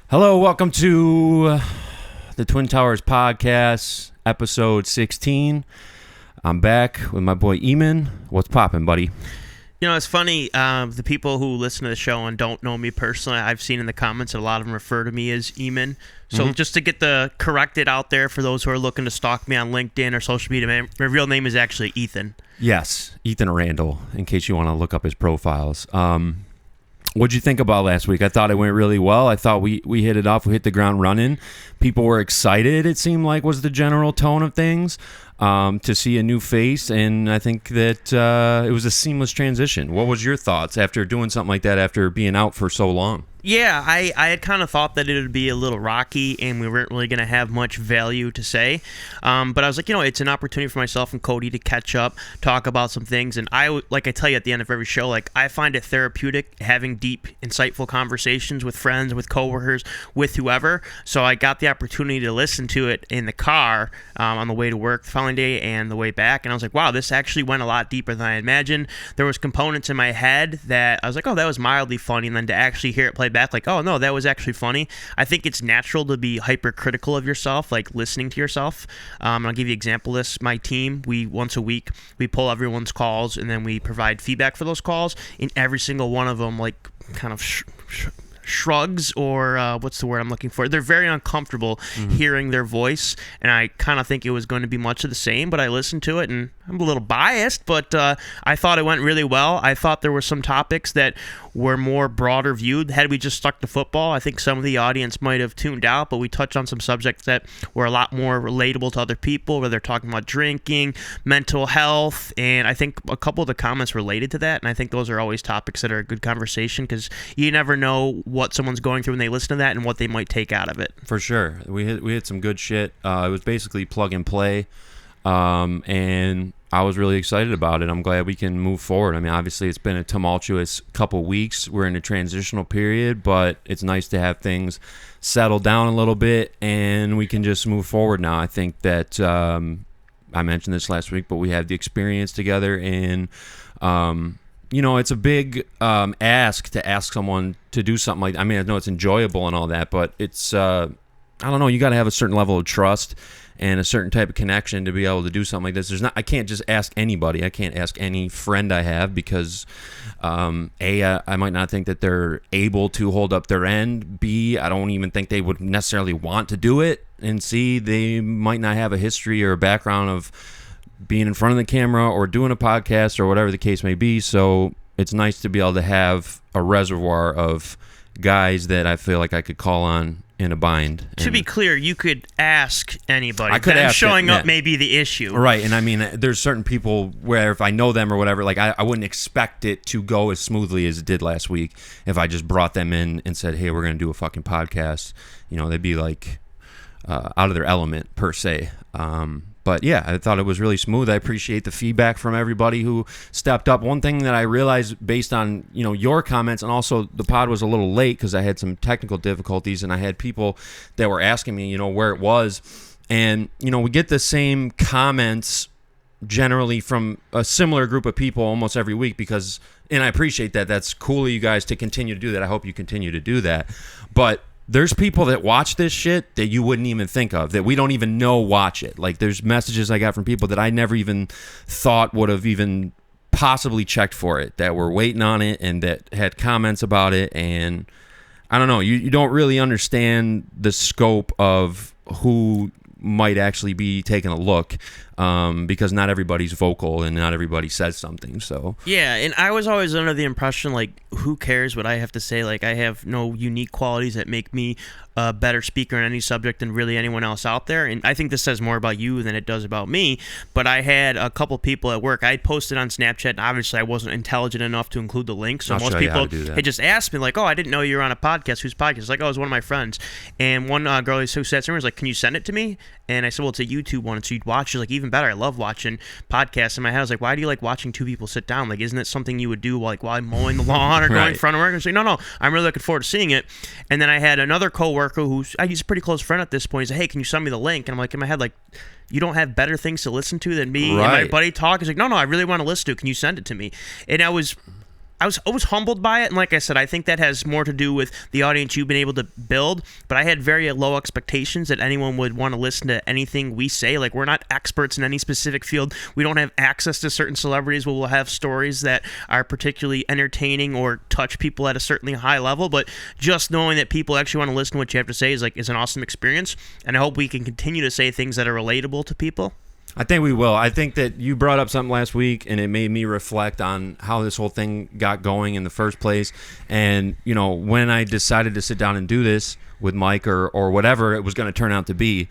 Hello, welcome to the Twin Towers podcast, episode 16. I'm back with my boy Eamon. What's poppin', buddy? You know, it's funny, the people who listen to the show and don't know me personally, I've seen in the comments that a lot of them refer to me as Eamon. So just to get the corrected out there for those who are looking to stalk me on LinkedIn or social media, my real name is actually Ethan. Yes, Ethan Randall, in case you want to look up his profiles. What'd you think about last week? I thought it went really well. I thought we hit it off. We hit the ground running. People were excited, it seemed like, was the general tone of things, to see a new face. And I think that it was a seamless transition. What was your thoughts after doing something like that after being out for so long? Yeah, I had kind of thought that it would be a little rocky and we weren't really going to have much value to say. But I was like, it's an opportunity for myself and Cody to catch up, talk about some things. And like I tell you at the end of every show, like I find it therapeutic having deep, insightful conversations with friends, with coworkers, with whoever. So I got the opportunity to listen to it in the car on the way to work the following day and the way back. And I was like, wow, this actually went a lot deeper than I imagined. There was components in my head that I was like, oh, that was mildly funny. And then to actually hear it play back, like, oh no, that was actually funny. I think it's natural to be hypercritical of yourself, like listening to yourself. I'll give you an example of this. My team, once a week, we pull everyone's calls and then we provide feedback for those calls. In every single one of them, like, kind of shrugs or what's the word I'm looking for? They're very uncomfortable hearing their voice, and I kind of think it was going to be much of the same, but I listened to it, and I'm a little biased, but I thought it went really well. I thought there were some topics that were more broader viewed. Had we just stuck to football, I think some of the audience might have tuned out, but we touched on some subjects that were a lot more relatable to other people, where they're talking about drinking, mental health, and I think a couple of the comments related to that, and I think those are always topics that are a good conversation, because you never know what someone's going through when they listen to that and what they might take out of it. For sure. We hit some good shit. It was basically plug and play, and I was really excited about it. I'm glad we can move forward. I mean, obviously, it's been a tumultuous couple weeks. We're in a transitional period, but it's nice to have things settle down a little bit, and we can just move forward now. I think that I mentioned this last week, but we have the experience together, and it's a big ask to ask someone to do something like that. I mean, I know it's enjoyable and all that, but it's, I don't know, you got to have a certain level of trust and a certain type of connection to be able to do something like this. I can't just ask anybody. I can't ask any friend I have because, A, I might not think that they're able to hold up their end. B, I don't even think they would necessarily want to do it. And C, they might not have a history or a background of being in front of the camera or doing a podcast or whatever the case may be. So it's nice to be able to have a reservoir of guys that I feel like I could call on in a bind. To be clear, you could ask anybody. I could ask showing up may be the issue. Right, and I mean, there's certain people where if I know them or whatever, like I wouldn't expect it to go as smoothly as it did last week if I just brought them in and said, hey, we're going to do a fucking podcast. They'd be like out of their element per se. But yeah, I thought it was really smooth. I appreciate the feedback from everybody who stepped up. One thing that I realized based on, your comments, and also the pod was a little late because I had some technical difficulties, and I had people that were asking me, where it was. And, we get the same comments generally from a similar group of people almost every week and I appreciate that. That's cool of you guys to continue to do that. I hope you continue to do that. But there's people that watch this shit that you wouldn't even think of, that we don't even know watch it. Like, there's messages I got from people that I never even thought would have even possibly checked for it, that were waiting on it and that had comments about it. And I don't know, you don't really understand the scope of who might actually be taking a look, because not everybody's vocal and not everybody says something. So yeah, and I was always under the impression, like, who cares what I have to say? Like, I have no unique qualities that make me a better speaker on any subject than really anyone else out there. And I think this says more about you than it does about me. But I had a couple people at work. I posted on Snapchat, and obviously I wasn't intelligent enough to include the link. So most people had just asked me, like, oh, I didn't know you were on a podcast. Whose podcast? It's like, oh, it was one of my friends. And one girl who sat somewhere was like, can you send it to me? And I said, well, it's a YouTube one. And so you'd watch. She's like, even better. I love watching podcasts. In my head, I was like, why do you like watching two people sit down? Like, isn't it something you would do while I'm mowing the lawn or going in front of work? And she's like, no, I'm really looking forward to seeing it. And then I had another coworker he's a pretty close friend at this point. He's like, hey, can you send me the link? And I'm like, in my head, like, you don't have better things to listen to than me and my buddy talk? He's like, no, I really want to listen to it. Can you send it to me? And I was I was humbled by it, and like I said, I think that has more to do with the audience you've been able to build. But I had very low expectations that anyone would want to listen to anything we say. Like, we're not experts in any specific field. We don't have access to certain celebrities where we'll have stories that are particularly entertaining or touch people at a certainly high level. But just knowing that people actually want to listen to what you have to say is an awesome experience, and I hope we can continue to say things that are relatable to people. I think we will. I think that you brought up something last week, and it made me reflect on how this whole thing got going in the first place. And, when I decided to sit down and do this with Mike or whatever it was going to turn out to be,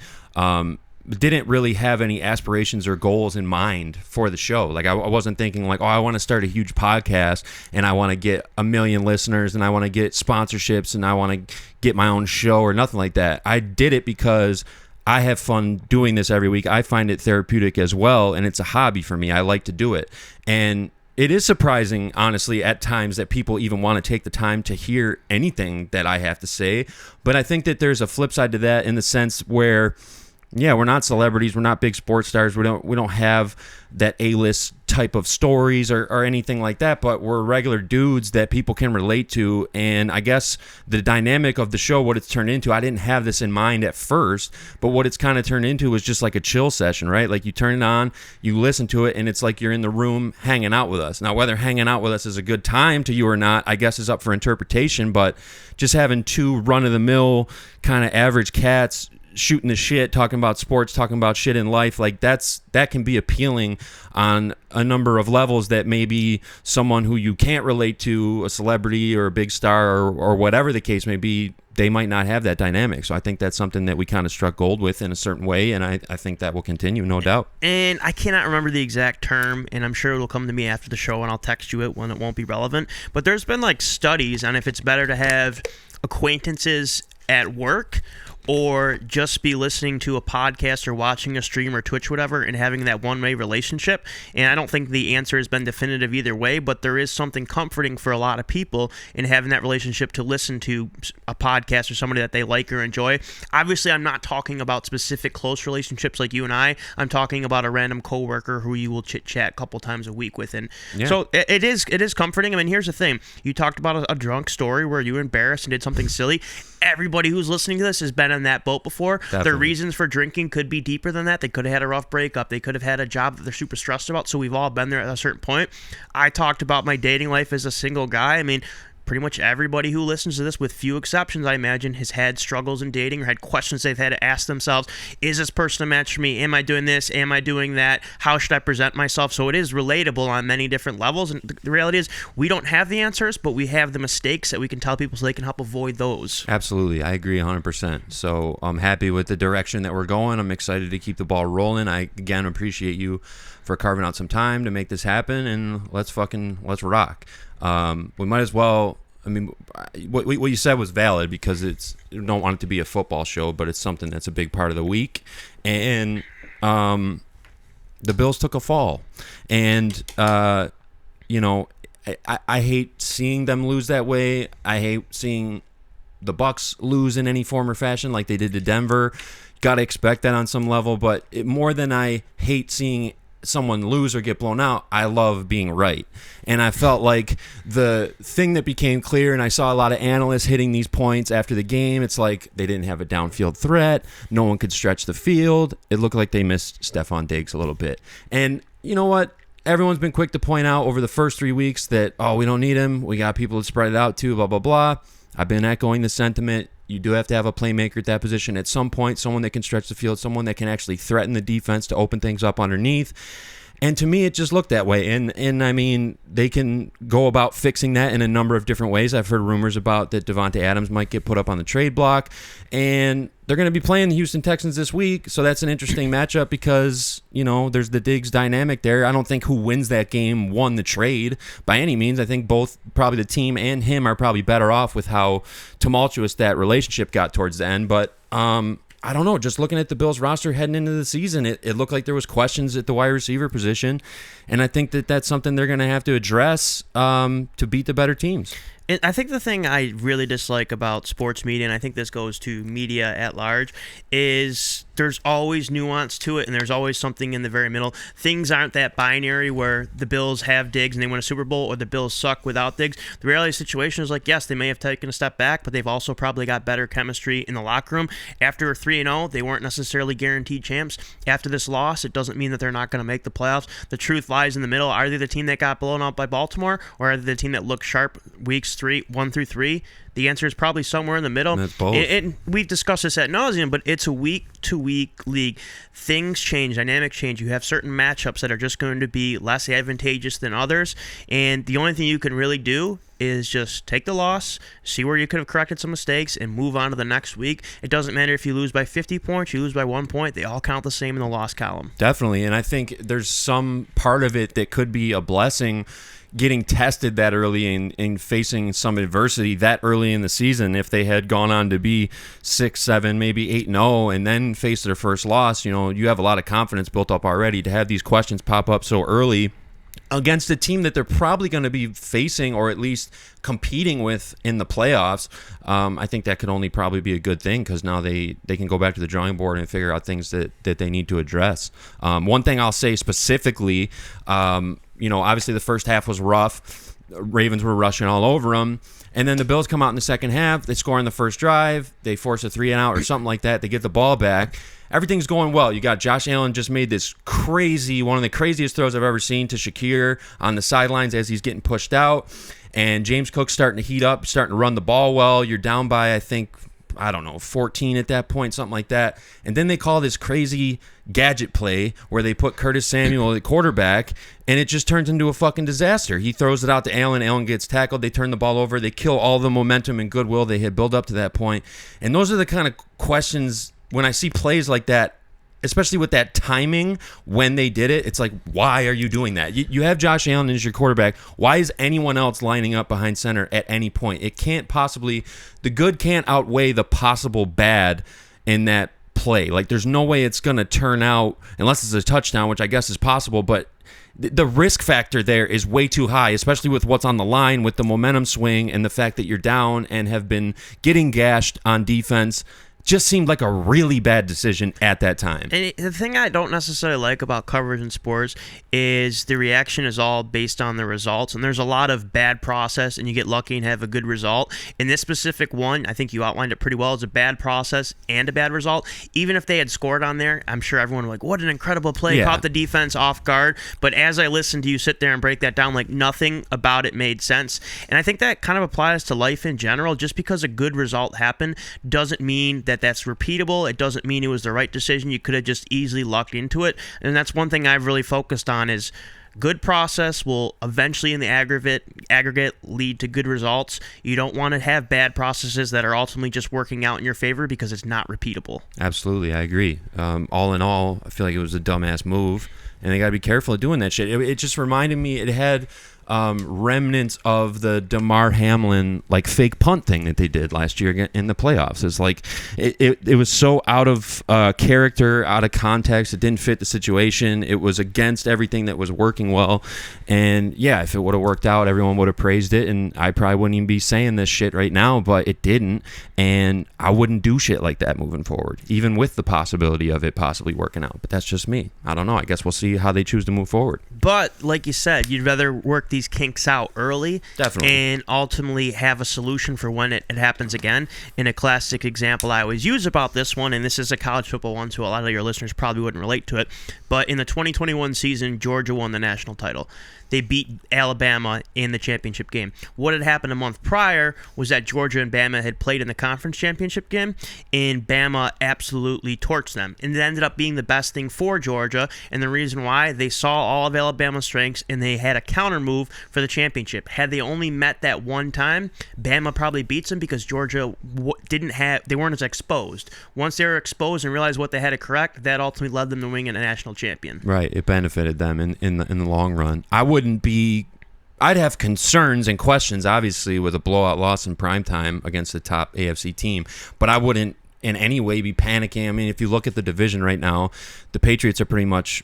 didn't really have any aspirations or goals in mind for the show. Like, I wasn't thinking like, I want to start a huge podcast and I want to get 1 million listeners and I want to get sponsorships and I want to get my own show or nothing like that. I did it because I have fun doing this every week. I find it therapeutic as well, and it's a hobby for me. I like to do it. And it is surprising, honestly, at times that people even want to take the time to hear anything that I have to say. But I think that there's a flip side to that in the sense where, we're not celebrities. We're not big sports stars. We don't have that A-list type of stories or anything like that, but we're regular dudes that people can relate to. And I guess the dynamic of the show, what it's turned into, I didn't have this in mind at first, but what it's kind of turned into was just like a chill session, right? Like, you turn it on, you listen to it, and it's like you're in the room hanging out with us. Now, whether hanging out with us is a good time to you or not, I guess is up for interpretation, but just having two run-of-the-mill kind of average cats shooting the shit, talking about sports, talking about shit in life, like that can be appealing on a number of levels that maybe someone who you can't relate to, a celebrity or a big star or whatever the case may be, they might not have that dynamic. So I think that's something that we kind of struck gold with in a certain way, and I think that will continue, no doubt. And I cannot remember the exact term, and I'm sure it'll come to me after the show, and I'll text you it when it won't be relevant. But there's been like studies on if it's better to have acquaintances at work or just be listening to a podcast or watching a stream or Twitch, whatever, and having that one-way relationship. And I don't think the answer has been definitive either way, but there is something comforting for a lot of people in having that relationship to listen to a podcast or somebody that they like or enjoy. Obviously, I'm not talking about specific close relationships like you and I. I'm talking about a random coworker who you will chit-chat a couple times a week with. And so it is comforting. I mean, here's the thing. You talked about a drunk story where you were embarrassed and did something silly. Everybody who's listening to this has been in that boat before. Definitely. Their reasons for drinking could be deeper than that. They could have had a rough breakup. They could have had a job that they're super stressed about. So we've all been there at a certain point. I talked about my dating life as a single guy. I mean, pretty much everybody who listens to this, with few exceptions, I imagine, has had struggles in dating or had questions they've had to ask themselves. Is this person a match for me? Am I doing this? Am I doing that? How should I present myself? So it is relatable on many different levels. And the reality is we don't have the answers, but we have the mistakes that we can tell people so they can help avoid those. Absolutely. I agree 100%. So I'm happy with the direction that we're going. I'm excited to keep the ball rolling. I, again, appreciate you for carving out some time to make this happen, and let's rock. We might as well. I mean, what you said was valid because you don't want it to be a football show, but it's something that's a big part of the week. And the Bills took a fall, and I hate seeing them lose that way. I hate seeing the Bucs lose in any form or fashion like they did to Denver. Got to expect that on some level, but more than I hate seeing someone lose or get blown out, I love being right. And I felt like the thing that became clear, and I saw a lot of analysts hitting these points after the game, it's like they didn't have a downfield threat. No one could stretch the field. It looked like they missed Stephon Diggs a little bit. And you know what? Everyone's been quick to point out over the first 3 weeks that, we don't need him. We got people to spread it out to, blah, blah, blah. I've been echoing the sentiment. You do have to have a playmaker at that position at some point, someone that can stretch the field, someone that can actually threaten the defense to open things up underneath. And to me, it just looked that way. And I mean, they can go about fixing that in a number of different ways. I've heard rumors about that Devontae Adams might get put up on the trade block. And they're going to be playing the Houston Texans this week. So that's an interesting matchup because, there's the Diggs dynamic there. I don't think who wins that game won the trade by any means. I think both, probably the team and him, are probably better off with how tumultuous that relationship got towards the end. But I don't know. Just looking at the Bills roster heading into the season, it looked like there was questions at the wide receiver position, and I think that that's something they're going to have to address to beat the better teams. And I think the thing I really dislike about sports media, and I think this goes to media at large, is there's always nuance to it, and there's always something in the very middle. Things aren't that binary where the Bills have Diggs and they win a Super Bowl, or the Bills suck without Diggs. The reality of the situation is like, yes, they may have taken a step back, but they've also probably got better chemistry in the locker room. After 3-0, they weren't necessarily guaranteed champs. After this loss, it doesn't mean that they're not going to make the playoffs. The truth lies in the middle. Are they the team that got blown out by Baltimore, or are they the team that looked sharp weeks 1 through 3? The answer is probably somewhere in the middle. That's both. We've discussed this ad nauseum, but it's a week-to-week league. Things change, dynamics change. You have certain matchups that are just going to be less advantageous than others, and the only thing you can really do is just take the loss, see where you could have corrected some mistakes, and move on to the next week. It doesn't matter if you lose by 50 points, you lose by 1 point. They all count the same in the loss column. Definitely, and I think there's some part of it that could be a blessing, getting tested that early and facing some adversity that early in the season. If they had gone on to be 6-7, maybe 8-0, and then face their first loss, you have a lot of confidence built up already. To have these questions pop up so early against a team that they're probably going to be facing or at least competing with in the playoffs, I think that could only probably be a good thing, because now they can go back to the drawing board and figure out things that they need to address. One thing I'll say specifically, obviously the first half was rough. Ravens were rushing all over them. And then the Bills come out in the second half. They score on the first drive. They force a 3-and-out or something like that. They get the ball back. Everything's going well. You got Josh Allen just made this one of the craziest throws I've ever seen to Shakir on the sidelines as he's getting pushed out. And James Cook's starting to heat up, starting to run the ball well. You're down by, I think, 14 at that point, something like that. And then they call this crazy gadget play where they put Curtis Samuel at quarterback, and it just turns into a fucking disaster. He throws it out to Allen. Allen gets tackled. They turn the ball over. They kill all the momentum and goodwill they had built up to that point. And those are the kind of questions when I see plays like that, especially with that timing when they did it. It's like, why are you doing that? You have Josh Allen as your quarterback. Why is anyone else lining up behind center at any point? It can't possibly, the good can't outweigh the possible bad in that play. Like, there's no way it's going to turn out, unless it's a touchdown, which I guess is possible, but the risk factor there is way too high, especially with what's on the line, with the momentum swing and the fact that you're down and have been getting gashed on defense. Just seemed like a really bad decision at that time. And the thing I don't necessarily like about coverage in sports is the reaction is all based on the results, and there's a lot of bad process, and you get lucky and have a good result. In this specific one, I think you outlined it pretty well. It's a bad process and a bad result. Even if they had scored on there, I'm sure everyone would be like, what an incredible play, caught the defense off guard. But as I listened to you sit there and break that down, like, nothing about it made sense. And I think that kind of applies to life in general. Just because a good result happened doesn't mean that's repeatable. It doesn't mean it was the right decision. You could have just easily lucked into it. And that's one thing I've really focused on is good process will eventually in the aggregate lead to good results. You don't want to have bad processes that are ultimately just working out in your favor because it's not repeatable. Absolutely, I agree. All in all, I feel like it was a dumbass move, and they got to be careful of doing that shit. It just reminded me, it had remnants of the Damar Hamlin like fake punt thing that they did last year in the playoffs. It's like it was so out of character, out of context. It didn't fit the situation. It was against everything that was working well. And yeah, if it would have worked out, everyone would have praised it, and I probably wouldn't even be saying this shit right now, but it didn't, and I wouldn't do shit like that moving forward, even with the possibility of it possibly working out. But that's just me. I don't know. I guess we'll see how they choose to move forward. But like you said, you'd rather work these kinks out early, definitely, and ultimately have a solution for when it happens again. And a classic example I always use about this one, and this is a college football one, so a lot of your listeners probably wouldn't relate to it, but in the 2021 season, Georgia won the national title. They beat Alabama in the championship game. What had happened a month prior was that Georgia and Bama had played in the conference championship game, and Bama absolutely torched them. And it ended up being the best thing for Georgia, and the reason why, they saw all of Alabama's strengths, and they had a counter move for the championship. Had they only met that one time, Bama probably beats them because Georgia they weren't as exposed. Once they were exposed and realized what they had to correct, that ultimately led them to winning a national champion. Right, it benefited them in the long run. I'd have concerns and questions, obviously, with a blowout loss in primetime against the top AFC team, but I wouldn't in any way be panicking. I mean, if you look at the division right now, the Patriots are pretty much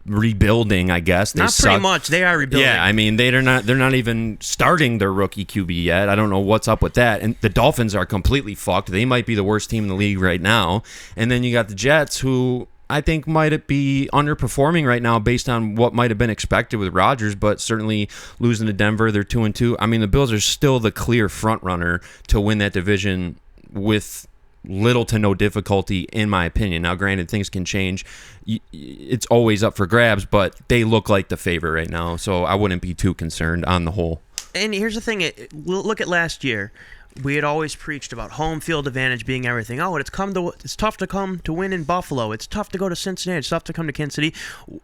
rebuilding, I guess. They not suck. pretty much. They are rebuilding. Yeah, I mean, they're not even starting their rookie QB yet. I don't know what's up with that. And the Dolphins are completely fucked. They might be the worst team in the league right now. And then you got the Jets, who I think might be underperforming right now based on what might have been expected with Rodgers, but certainly losing to Denver, they're 2-2. I mean, the Bills are still the clear front runner to win that division with little to no difficulty, in my opinion. Now, granted, things can change. It's always up for grabs, but they look like the favorite right now, so I wouldn't be too concerned on the whole. And here's the thing. Look at last year. We had always preached about home field advantage being everything. Oh, it's tough to come to win in Buffalo. It's tough to go to Cincinnati. It's tough to come to Kansas City.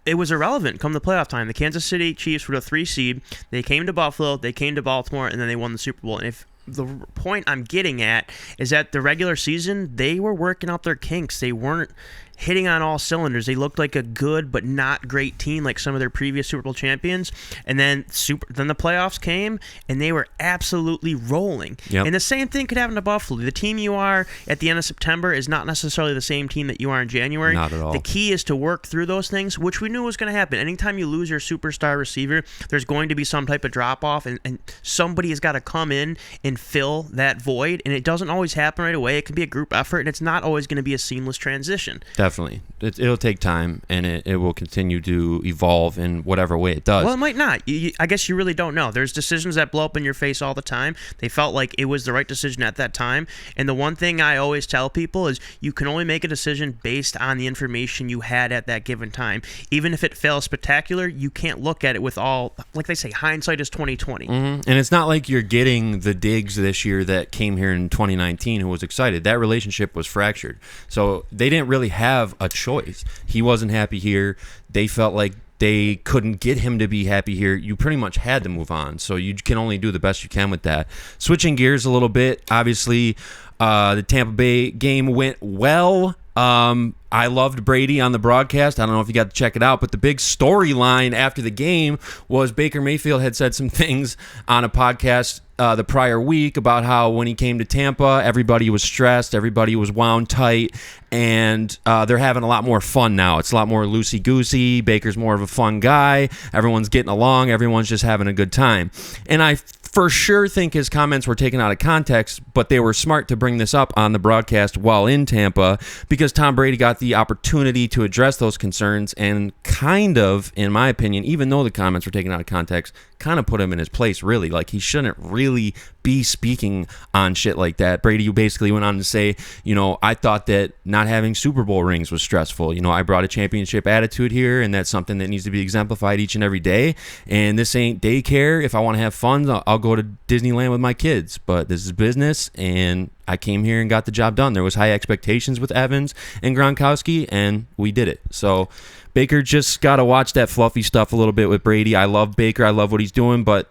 It was irrelevant come the playoff time. The Kansas City Chiefs were the 3 seed. They came to Buffalo. They came to Baltimore, and then they won the Super Bowl. And if the point I'm getting at is that the regular season, they were working out their kinks. They weren't hitting on all cylinders. They looked like a good but not great team like some of their previous Super Bowl champions. And then the playoffs came, and they were absolutely rolling. Yep. And the same thing could happen to Buffalo. The team you are at the end of September is not necessarily the same team that you are in January. Not at all. The key is to work through those things, which we knew was going to happen. Anytime you lose your superstar receiver, there's going to be some type of drop-off, and somebody has got to come in and fill that void. And it doesn't always happen right away. It can be a group effort, and it's not always going to be a seamless transition. Definitely. It'll take time, and it will continue to evolve in whatever way it does. Well, it might not. I guess you really don't know. There's decisions that blow up in your face all the time. They felt like it was the right decision at that time. And the one thing I always tell people is you can only make a decision based on the information you had at that given time. Even if it fails spectacular, you can't look at it with all, like they say, hindsight is 20/20. Mm-hmm. And it's not like you're getting the Diggs this year that came here in 2019 who was excited. That relationship was fractured. So they didn't really have a choice. He wasn't happy here. They felt like they couldn't get him to be happy here. You pretty much had to move on. So you can only do the best you can with that. Switching gears a little bit, obviously, the Tampa Bay game went well. I loved Brady on the broadcast. I don't know if you got to check it out, but the big storyline after the game was Baker Mayfield had said some things on a podcast the prior week about how when he came to Tampa, everybody was stressed, everybody was wound tight, and they're having a lot more fun now. It's a lot more loosey-goosey. Baker's more of a fun guy. Everyone's getting along. Everyone's just having a good time. And I for sure think his comments were taken out of context, but they were smart to bring this up on the broadcast while in Tampa because Tom Brady got the opportunity to address those concerns and kind of, in my opinion, even though the comments were taken out of context, kind of put him in his place, really. Like, he shouldn't really be speaking on shit like that. Brady basically went on to say, I thought that not having Super Bowl rings was stressful. I brought a championship attitude here, and that's something that needs to be exemplified each and every day. And this ain't daycare. If I want to have fun, I'll go to Disneyland with my kids. But this is business, and I came here and got the job done. There was high expectations with Evans and Gronkowski, and we did it. So Baker just got to watch that fluffy stuff a little bit with Brady. I love Baker. I love what he's doing, but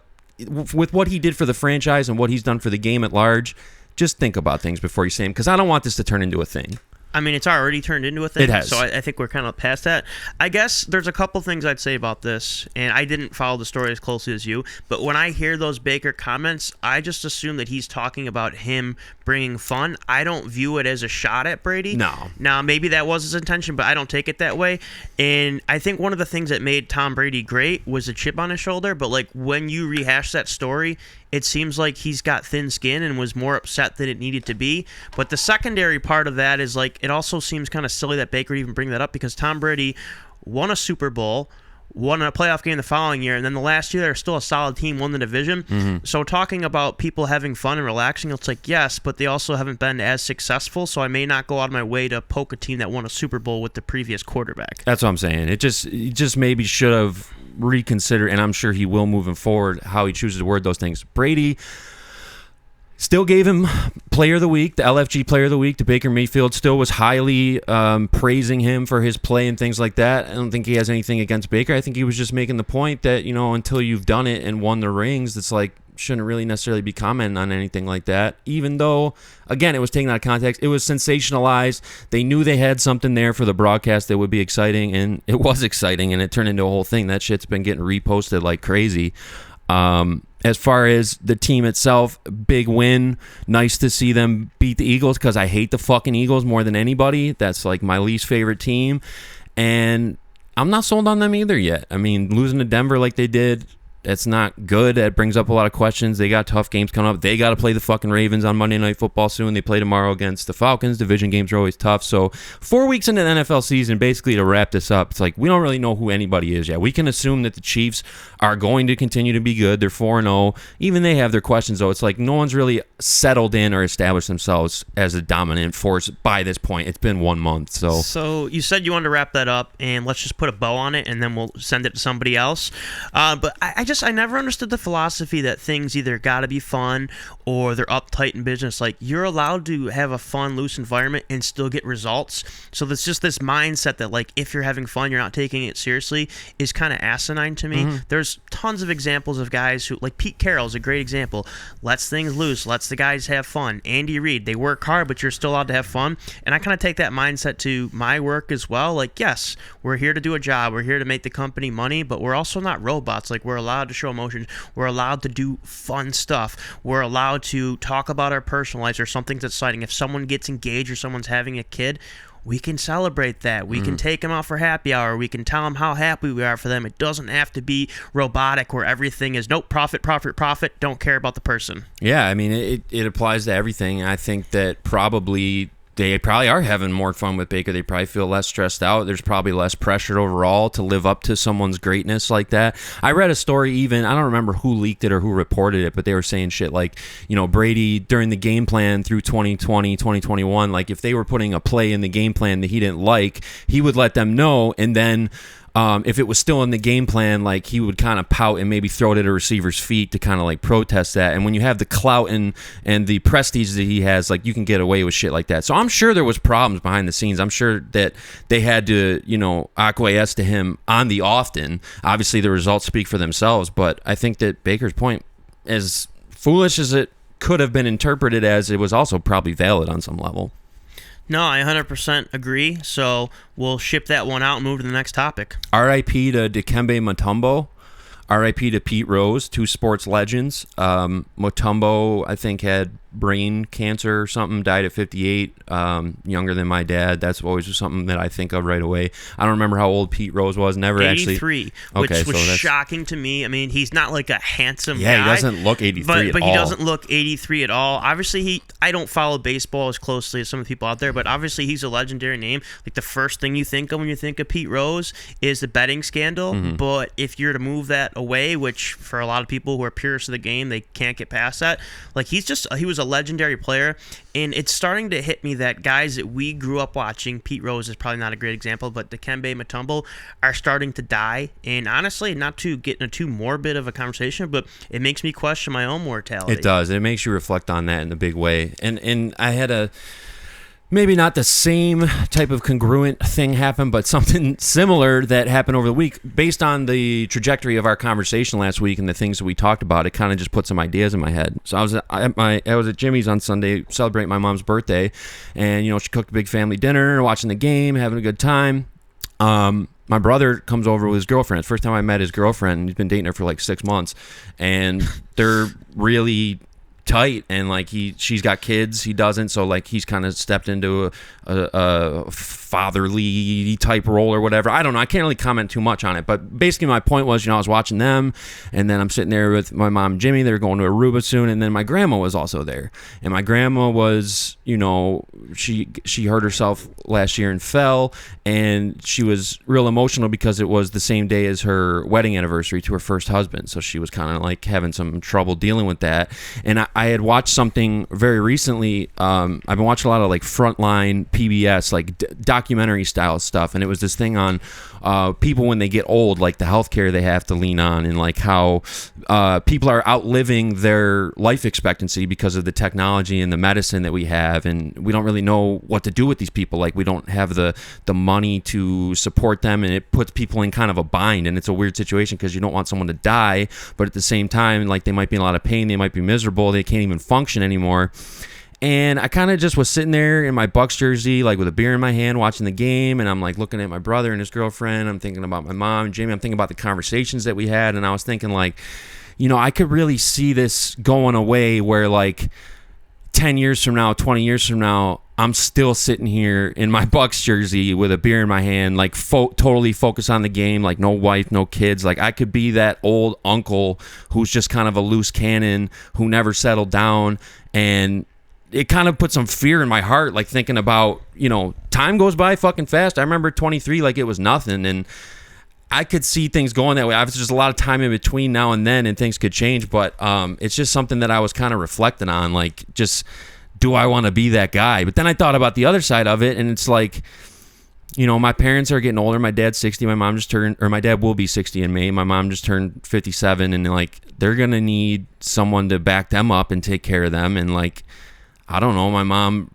with what he did for the franchise and what he's done for the game at large, just think about things before you say them, because I don't want this to turn into a thing. I mean, it's already turned into a thing. It has. So I think we're kind of past that. I guess there's a couple things I'd say about this, and I didn't follow the story as closely as you, but when I hear those Baker comments, I just assume that he's talking about him bringing fun. I don't view it as a shot at Brady. No. Now, maybe that was his intention, but I don't take it that way. And I think one of the things that made Tom Brady great was a chip on his shoulder, but like when you rehash that story, it seems like he's got thin skin and was more upset than it needed to be. But the secondary part of that is like, it also seems kind of silly that Baker would even bring that up because Tom Brady won a Super Bowl, won a playoff game the following year, and then the last year they're still a solid team, won the division. Mm-hmm. So talking about people having fun and relaxing, it's like, yes, but they also haven't been as successful, so I may not go out of my way to poke a team that won a Super Bowl with the previous quarterback. That's what I'm saying. It just maybe should have reconsidered, and I'm sure he will moving forward, how he chooses to word those things. Brady still gave him Player of the Week, the LFG Player of the Week to Baker Mayfield. Still was highly praising him for his play and things like that. I don't think he has anything against Baker. I think he was just making the point that, until you've done it and won the rings, it's like, shouldn't really necessarily be commenting on anything like that, even though, again, it was taken out of context. It was sensationalized. They knew they had something there for the broadcast that would be exciting, and it was exciting, and it turned into a whole thing. That shit's been getting reposted like crazy. As far as the team itself, big win. Nice to see them beat the Eagles because I hate the fucking Eagles more than anybody. That's like my least favorite team. And I'm not sold on them either yet. I mean, losing to Denver like they did, that's not good. That brings up a lot of questions. They got tough games coming up. They got to play the fucking Ravens on Monday Night Football soon. They play tomorrow against the Falcons. Division games are always tough. So 4 weeks into the NFL season, basically to wrap this up, it's like we don't really know who anybody is yet. We can assume that the Chiefs are going to continue to be good. They're 4-0. Even they have their questions, though. It's like no one's really settled in or established themselves as a dominant force by this point. It's been 1 month. So you said you wanted to wrap that up, and let's just put a bow on it, and then we'll send it to somebody else. But I never understood the philosophy that things either got to be fun or they're uptight in business. Like, you're allowed to have a fun, loose environment and still get results. So there's just this mindset that, like, if you're having fun, you're not taking it seriously is kind of asinine to me. Mm-hmm. There's tons of examples of guys who, like Pete Carroll is a great example, lets things loose, lets the guys have fun. Andy Reid, they work hard, but you're still allowed to have fun. And I kind of take that mindset to my work as well. Like, yes, we're here to do a job. We're here to make the company money, but we're also not robots. Like, we're allowed to show emotions. We're allowed to do fun stuff. We're allowed to talk about our personal lives or something's exciting. If someone gets engaged or someone's having a kid, we can celebrate that. We can take them out for happy hour. We can tell them how happy we are for them. It doesn't have to be robotic where everything is, nope, profit, profit, profit. Don't care about the person. Yeah, I mean, it applies to everything. I think that they probably are having more fun with Baker. They probably feel less stressed out. There's probably less pressure overall to live up to someone's greatness like that. I read a story even, I don't remember who leaked it or who reported it, but they were saying shit like, Brady during the game plan through 2020, 2021, like if they were putting a play in the game plan that he didn't like, he would let them know, and then if it was still in the game plan, like he would kind of pout and maybe throw it at a receiver's feet to kind of like protest that. And when you have the clout and the prestige that he has, like you can get away with shit like that. So I'm sure there was problems behind the scenes. I'm sure that they had to, acquiesce to him on the often. Obviously, the results speak for themselves. But I think that Baker's point, as foolish as it could have been interpreted as, it was also probably valid on some level. No, I 100% agree. So we'll ship that one out and move to the next topic. R.I.P. to Dikembe Mutombo. R.I.P. to Pete Rose, two sports legends. Mutombo, I think, had brain cancer or something, died at 58, younger than my dad. That's always something that I think of right away. I don't remember how old Pete Rose was. Never 83, actually. Which was shocking to me. I mean, he's not like a handsome guy. Yeah, he doesn't look 83 but at all. But he doesn't look 83 at all. Obviously, I don't follow baseball as closely as some of the people out there, but obviously he's a legendary name. Like, the first thing you think of when you think of Pete Rose is the betting scandal. Mm-hmm. But if you're to move that away, which for a lot of people who are purists of the game, they can't get past that. Like, he was a legendary player, and it's starting to hit me that guys that we grew up watching, Pete Rose is probably not a great example, but Dikembe Mutombo, are starting to die. And honestly, not to get into too morbid of a conversation, but it makes me question my own mortality. It does. It makes you reflect on that in a big way. And I had maybe not the same type of congruent thing happen, but something similar that happened over the week. Based on the trajectory of our conversation last week and the things that we talked about, it kind of just put some ideas in my head. So I was at Jimmy's on Sunday celebrating my mom's birthday, and she cooked a big family dinner, watching the game, having a good time. My brother comes over with his girlfriend. It's the first time I met his girlfriend. He's been dating her for like 6 months, and they're really tight, and like she's got kids, he doesn't, so like he's kind of stepped into a fatherly type role or whatever. I don't know, I can't really comment too much on it, but basically my point was, I was watching them, and then I'm sitting there with my mom and Jimmy. They're going to Aruba soon, and then my grandma was also there, and my grandma was, she hurt herself last year and fell, and she was real emotional because it was the same day as her wedding anniversary to her first husband, so she was kind of like having some trouble dealing with that. And I had watched something very recently. I've been watching a lot of like Frontline PBS, like documentary style stuff, and it was this thing on people when they get old, like the healthcare they have to lean on, and like how people are outliving their life expectancy because of the technology and the medicine that we have, and we don't really know what to do with these people. Like, we don't have the money to support them, and it puts people in kind of a bind, and it's a weird situation because you don't want someone to die, but at the same time, like, they might be in a lot of pain, they might be miserable, they can't even function anymore. And I kind of just was sitting there in my Bucks jersey, like with a beer in my hand, watching the game, and I'm like looking at my brother and his girlfriend. I'm thinking about my mom and Jamie. I'm thinking about the conversations that we had, and I was thinking, like, I could really see this going away where, like, 10 years from now, 20 years from now, I'm still sitting here in my Bucks jersey with a beer in my hand, like totally focused on the game, like no wife, no kids. Like I could be that old uncle who's just kind of a loose cannon who never settled down. And it kind of put some fear in my heart, like thinking about, time goes by fucking fast. I remember 23 like it was nothing. And I could see things going that way. Obviously, there's a lot of time in between now and then, and things could change. But it's just something that I was kind of reflecting on, like just, do I want to be that guy? But then I thought about the other side of it, and it's like, my parents are getting older. My dad's 60. My dad will be 60 in May. My mom just turned 57, and like they're gonna need someone to back them up and take care of them. And like, I don't know, my mom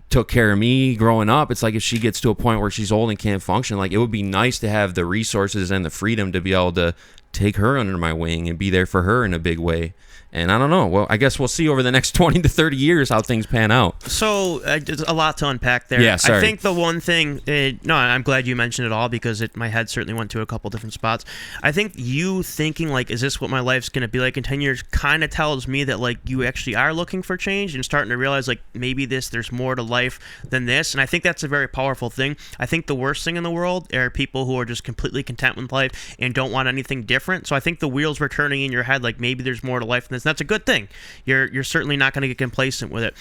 took care of me growing up. It's like if she gets to a point where she's old and can't function, like it would be nice to have the resources and the freedom to be able to take her under my wing and be there for her in a big way. And I don't know. Well, I guess we'll see over the next 20 to 30 years how things pan out. So there's a lot to unpack there. Yeah, sorry. I think the one thing, no, I'm glad you mentioned it all because my head certainly went to a couple different spots. I think you thinking like, is this what my life's going to be like in 10 years kind of tells me that like you actually are looking for change and starting to realize like maybe there's more to life than this. And I think that's a very powerful thing. I think the worst thing in the world are people who are just completely content with life and don't want anything different. So I think the wheels were turning in your head like maybe there's more to life than this. That's a good thing. You're certainly not going to get complacent with it.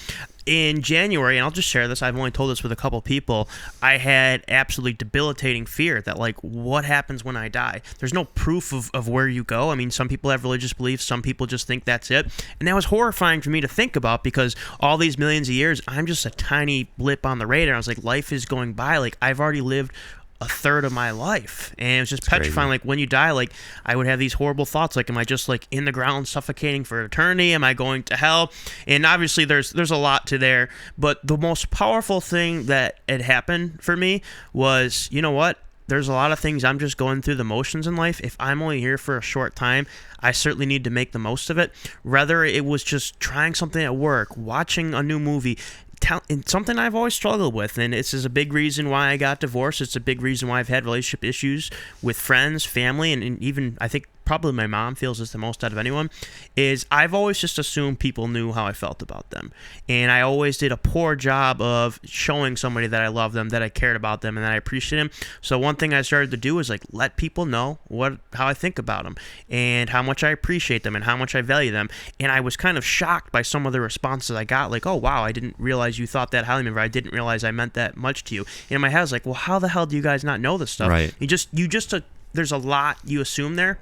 In January, and I'll just share this, I've only told this with a couple people, I had absolutely debilitating fear that, like, what happens when I die? There's no proof of where you go. I mean, some people have religious beliefs, some people just think that's it. And that was horrifying for me to think about because all these millions of years, I'm just a tiny blip on the radar. I was like, life is going by. Like, I've already lived a third of my life, and it was just petrifying. Like when you die, like I would have these horrible thoughts, like am I just like in the ground suffocating for eternity? Am I going to hell? And obviously there's a lot to there, but the most powerful thing that had happened for me was, you know what, there's a lot of things I'm just going through the motions in life. If I'm only here for a short time, I certainly need to make the most of it. Whether it was just trying something at work, watching a new movie, and something I've always struggled with, and this is a big reason why I got divorced. It's a big reason why I've had relationship issues with friends, family, and even I think probably my mom feels this the most out of anyone, is I've always just assumed people knew how I felt about them. And I always did a poor job of showing somebody that I love them, that I cared about them, and that I appreciate them. So one thing I started to do is like let people know how I think about them and how much I appreciate them and how much I value them. And I was kind of shocked by some of the responses I got, like, oh wow, I didn't realize you thought that highly of me, or I didn't realize I meant that much to you. And in my head I was like, well, how the hell do you guys not know this stuff? Right. You just there's a lot you assume there.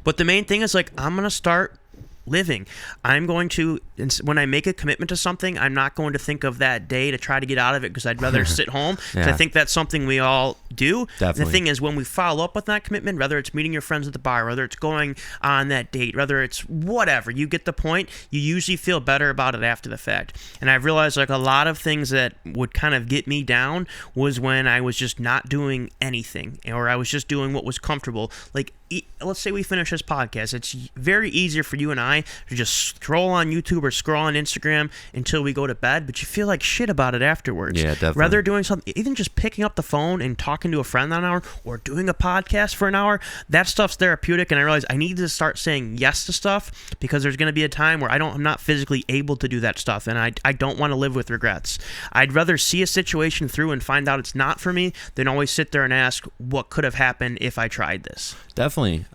But the main thing is, like, I'm going to start living. I'm going to, when I make a commitment to something, I'm not going to think of that day to try to get out of it because I'd rather sit home. Yeah. I think that's something we all do. Definitely. The thing is, when we follow up with that commitment, whether it's meeting your friends at the bar, whether it's going on that date, whether it's whatever, you get the point, you usually feel better about it after the fact. And I've realized like a lot of things that would kind of get me down was when I was just not doing anything, or I was just doing what was comfortable. Like, let's say we finish this podcast. It's very easier for you and I to just scroll on YouTube or scroll on Instagram until we go to bed, but you feel like shit about it afterwards. Yeah, definitely. Rather doing something, even just picking up the phone and talking to a friend on an hour, or doing a podcast for an hour, that stuff's therapeutic. And I realize I need to start saying yes to stuff because there's going to be a time where I'm not physically able to do that stuff, and I don't want to live with regrets. I'd rather see a situation through and find out it's not for me than always sit there and ask what could have happened if I tried this. Definitely.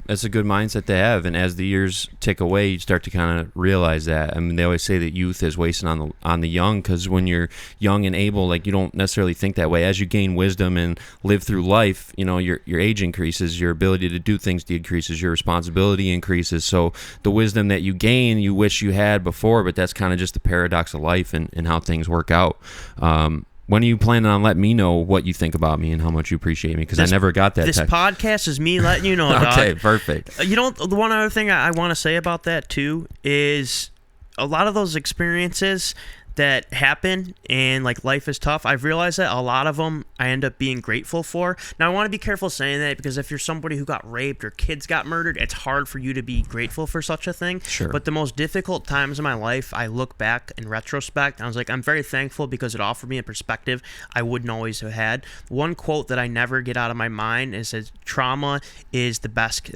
It's a good mindset to have, and as the years tick away, you start to kind of realize that. I mean, they always say that youth is wasted on the young, because when you're young and able, like, you don't necessarily think that way. As you gain wisdom and live through life, you know, your age increases, your ability to do things decreases, your responsibility increases. So the wisdom that you gain, you wish you had before, but that's kind of just the paradox of life and how things work out. When are you planning on letting me know what you think about me and how much you appreciate me? Because I never got that. This podcast is me letting you know, dog. Okay, perfect. You know, the one other thing I want to say about that, too, is a lot of those experiences that happen and like life is tough, I've realized that a lot of them I end up being grateful for. Now, I want to be careful saying that, because if you're somebody who got raped or kids got murdered, it's hard for you to be grateful for such a thing. Sure. But the most difficult times in my life, I look back in retrospect and I was like, I'm very thankful because it offered me a perspective I wouldn't always have had. One quote that I never get out of my mind is that trauma is the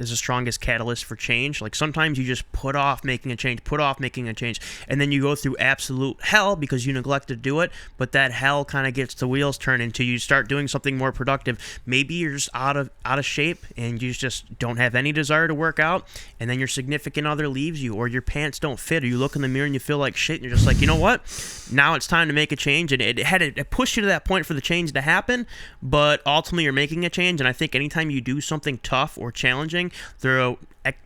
strongest catalyst for change. Like, sometimes you just put off making a change, and then you go through absolute hell hell because you neglected to do it, but that hell kind of gets the wheels turned until you start doing something more productive. Maybe you're just out of shape and you just don't have any desire to work out, and then your significant other leaves you, or your pants don't fit, or you look in the mirror and you feel like shit, and you're just like, you know what? Now it's time to make a change, and it pushed you to that point for the change to happen, but ultimately you're making a change, and I think anytime you do something tough or challenging,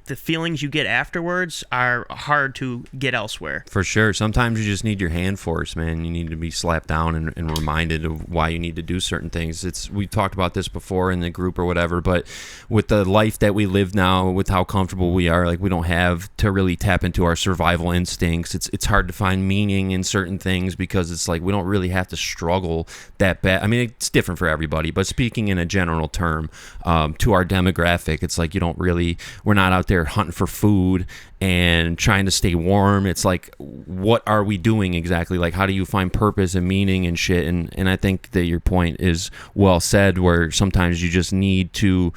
the feelings you get afterwards are hard to get elsewhere. For sure. Sometimes you just need your hand forced, man. You need to be slapped down and reminded of why you need to do certain things. We talked about this before in the group or whatever, but with the life that we live now, with how comfortable we are, like, we don't have to really tap into our survival instincts. It's hard to find meaning in certain things because it's like we don't really have to struggle that bad. I mean, it's different for everybody, but speaking in a general term, to our demographic, it's like we're not out there hunting for food and trying to stay warm. It's like, what are we doing exactly? Like, how do you find purpose and meaning and shit? And I think that your point is well said, where sometimes you just need to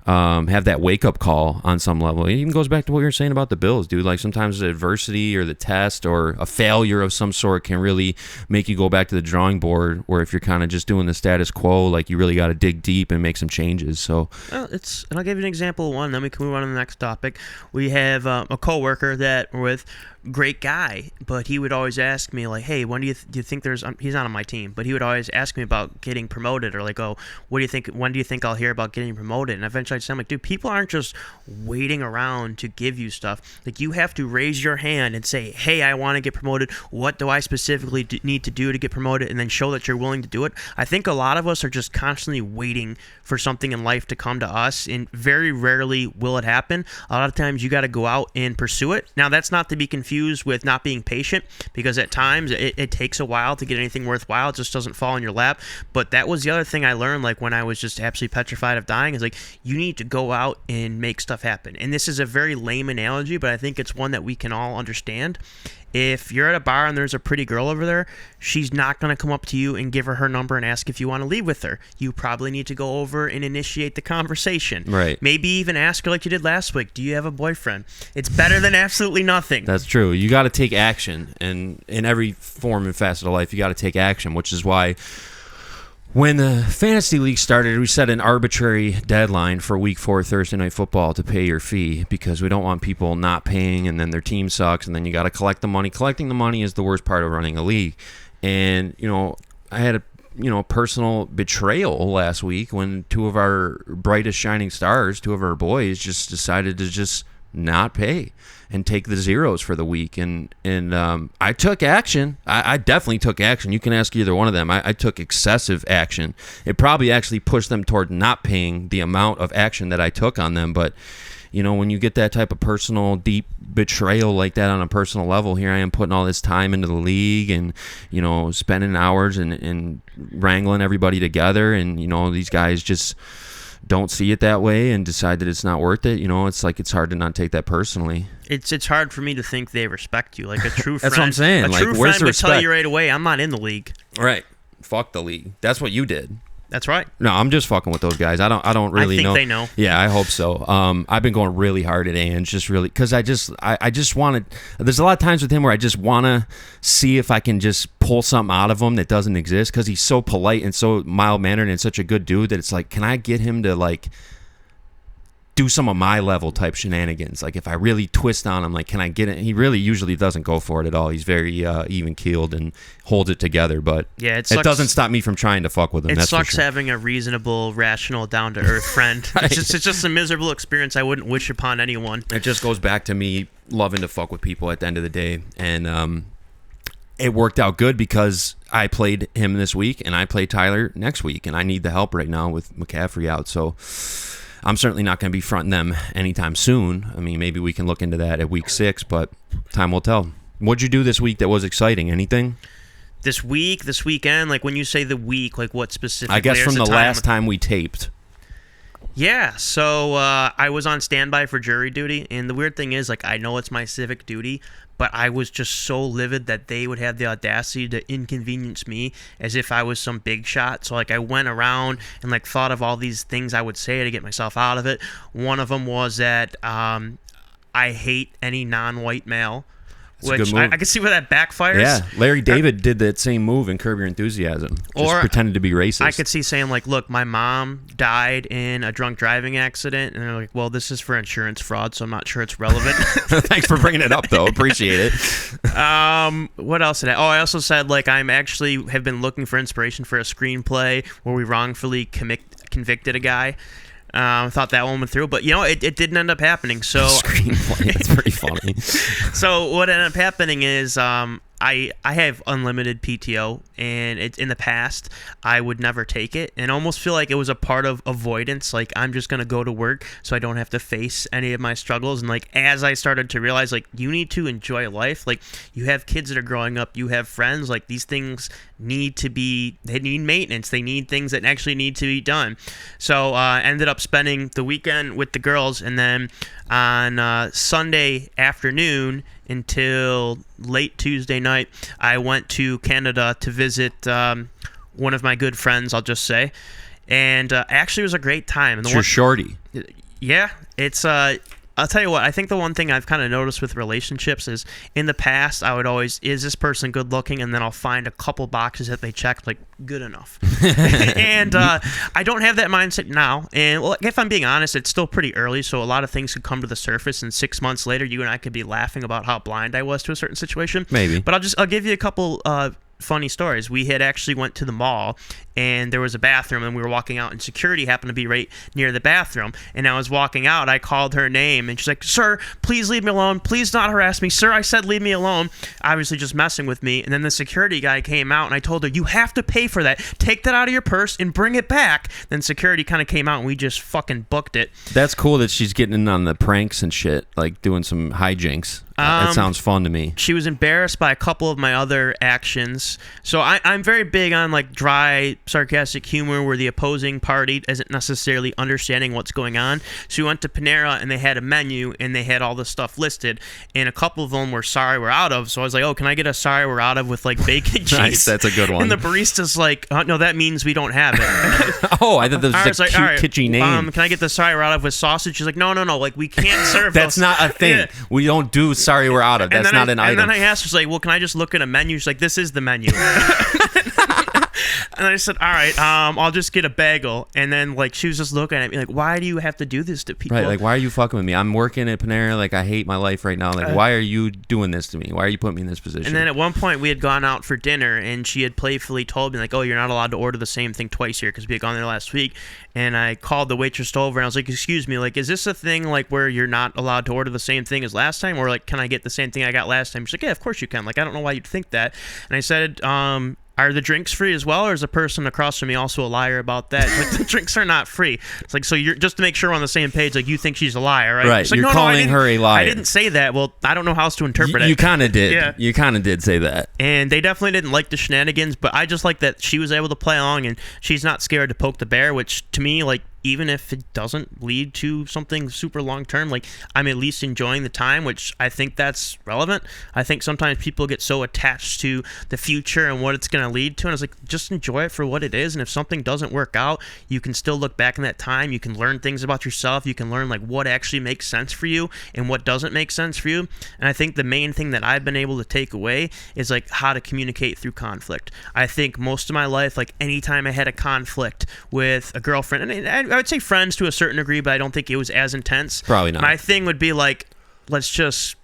have that wake-up call on some level. It even goes back to what you were saying about the Bills, dude. Like, sometimes the adversity or the test or a failure of some sort can really make you go back to the drawing board, where if you're kind of just doing the status quo, like, you really got to dig deep and make some changes. So and I'll give you an example of one, then we can move on to the next topic. We have a coworker that we're with, great guy, but he would always ask me, like, hey, when do you think there's he's not on my team, but he would always ask me about getting promoted, or like, oh, what do you think, when do you think I'll hear about getting promoted? And eventually I'd say, I'm like, dude, people aren't just waiting around to give you stuff. Like, you have to raise your hand and say, hey, I want to get promoted. What do I specifically need to do to get promoted? And then show that you're willing to do it. I think a lot of us are just constantly waiting for something in life to come to us, and very rarely will it happen. A lot of times you got to go out and pursue it. Now, that's not to be confused with not being patient, because at times it takes a while to get anything worthwhile. It just doesn't fall in your lap. But that was the other thing I learned, like, when I was just absolutely petrified of dying, is like, you need to go out and make stuff happen. And this is a very lame analogy, but I think it's one that we can all understand. If you're at a bar and there's a pretty girl over there, she's not going to come up to you and give her number and ask if you want to leave with her. You probably need to go over and initiate the conversation. Right. Maybe even ask her like you did last week, do you have a boyfriend? It's better than absolutely nothing. That's true. You got to take action, and in every form and facet of life, you got to take action, which is why when the fantasy league started, we set an arbitrary deadline for week 4 Thursday Night Football to pay your fee, because we don't want people not paying and then their team sucks and then you got to collect the money. Collecting the money is the worst part of running a league. And, I had a personal betrayal last week when two of our brightest shining stars, two of our boys, just decided to just not pay and take the zeros for the week. And I took action. I definitely took action. You can ask either one of them. I took excessive action. It probably actually pushed them toward not paying the amount of action that I took on them. But, when you get that type of personal, deep betrayal like that on a personal level, here I am putting all this time into the league and, spending hours and wrangling everybody together. And, these guys just don't see it that way and decide that it's not worth it. It's like, it's hard to not take that personally. It's hard for me to think they respect you. Like, a true friend. That's what I'm saying. A like, true where's friend the would respect? tell you right away, I'm not in the league. Right. Fuck the league. That's what you did. That's right. No, I'm just fucking with those guys. I don't really know. I think they know. Yeah, I hope so. I've been going really hard at Ange, just really, because I just wanted. There's a lot of times with him where I just want to see if I can just pull something out of him that doesn't exist, because he's so polite and so mild mannered and such a good dude that it's like, can I get him to like do some of my level type shenanigans? Like, if I really twist on him, like, can I get it? He really usually doesn't go for it at all. He's very even keeled and holds it together. But yeah, it doesn't stop me from trying to fuck with him. It sucks having a reasonable, rational, down to earth friend. Right. It's just a miserable experience I wouldn't wish upon anyone. It just goes back to me loving to fuck with people at the end of the day. And it worked out good because I played him this week and I play Tyler next week, and I need the help right now with McCaffrey out. So I'm certainly not going to be fronting them anytime soon. I mean, maybe we can look into that at week 6, but time will tell. What'd you do this week that was exciting? Anything? This weekend, like, when you say the week, like, what specifically? I guess from the last time we taped. Yeah, so I was on standby for jury duty, and the weird thing is, like, I know it's my civic duty, but I was just so livid that they would have the audacity to inconvenience me as if I was some big shot. So, like, I went around and, like, thought of all these things I would say to get myself out of it. One of them was that I hate any non-white male. It's a which good move. I can see where that backfires. Yeah, Larry David did that same move in Curb Your Enthusiasm. Just pretended to be racist. I could see saying, like, look, my mom died in a drunk driving accident. And they're like, well, this is for insurance fraud, so I'm not sure it's relevant. Thanks for bringing it up, though. Appreciate it. What else did I... Oh, I also said, like, I'm actually have been looking for inspiration for a screenplay where we wrongfully convicted a guy. I thought that one went through, but it didn't end up happening. So screenplay, that's pretty funny. So what ended up happening is I have unlimited PTO, and in the past I would never take it, and almost feel like it was a part of avoidance. Like, I'm just gonna go to work so I don't have to face any of my struggles. And like, as I started to realize, like, you need to enjoy life. Like, you have kids that are growing up, you have friends. Like, these things need maintenance. They need things that actually need to be done. So I ended up spending the weekend with the girls, and then on Sunday afternoon until late Tuesday night, I went to Canada to visit one of my good friends, I'll just say. And actually, it was a great time. And it's your shorty. Yeah, it's... I'll tell you what, I think the one thing I've kind of noticed with relationships is, in the past, I would always, is this person good looking? And then I'll find a couple boxes that they check, like, good enough. And I don't have that mindset now. And well, if I'm being honest, it's still pretty early, so a lot of things could come to the surface, and 6 months later, you and I could be laughing about how blind I was to a certain situation. Maybe. But I'll give you a couple funny stories. We had actually went to the mall, and there was a bathroom, and we were walking out, and security happened to be right near the bathroom. And I was walking out, I called her name, and she's like, sir, please leave me alone, please not harass me, sir, I said leave me alone, obviously just messing with me. And then the security guy came out, and I told her, you have to pay for that, take that out of your purse and bring it back. Then security kind of came out, and we just fucking booked it. That's cool that she's getting in on the pranks and shit, like doing some hijinks. That sounds fun to me. She was embarrassed by a couple of my other actions. So I'm very big on, like, dry, sarcastic humor where the opposing party isn't necessarily understanding what's going on. So we went to Panera, and they had a menu, and they had all the stuff listed. And a couple of them were sorry we're out of. So I was like, oh, can I get a sorry we're out of with, like, bacon cheese? Nice, that's a good one. And the barista's like, oh, no, that means we don't have it. Oh, I thought that was a cute, kitschy name. Can I get the sorry we're out of with sausage? She's like, no, like, we can't serve That's those. not a thing. Yeah. We don't do sorry we're out of. That's not an item. And then I asked her, like, well, can I just look at a menu? She's like, this is the menu. And I said, all right, I'll just get a bagel. And then, like, she was just looking at me like, why do you have to do this to people? Right, like, why are you fucking with me? I'm working at Panera. Like, I hate my life right now. Like, why are you doing this to me? Why are you putting me in this position? And then at one point, we had gone out for dinner, and she had playfully told me, like, oh, you're not allowed to order the same thing twice here because we had gone there last week. And I called the waitress over, and I was like, excuse me, like, is this a thing, like, where you're not allowed to order the same thing as last time? Or, like, can I get the same thing I got last time? She's like, yeah, of course you can. Like, I don't know why you'd think that. And I said, are the drinks free as well, or is the person across from me also a liar about that? Like, the drinks are not free. It's like, so you're just to make sure we're on the same page, like, you think she's a liar, right? Right, like, you're calling her a liar. I didn't say that. Well, I don't know how else to interpret it. You kind of did. Yeah. You kind of did say that. And they definitely didn't like the shenanigans, but I just like that she was able to play along, and she's not scared to poke the bear, which to me, like, even if it doesn't lead to something super long term, like, I'm at least enjoying the time, which I think that's relevant. I think sometimes people get so attached to the future and what it's going to lead to, and it's like, just enjoy it for what it is. And if something doesn't work out, you can still look back in that time. You can learn things about yourself. You can learn, like, what actually makes sense for you and what doesn't make sense for you. And I think the main thing that I've been able to take away is, like, how to communicate through conflict. I think most of my life, like, anytime I had a conflict with a girlfriend, and I would say friends to a certain degree, but I don't think it was as intense. Probably not. My thing would be like, let's just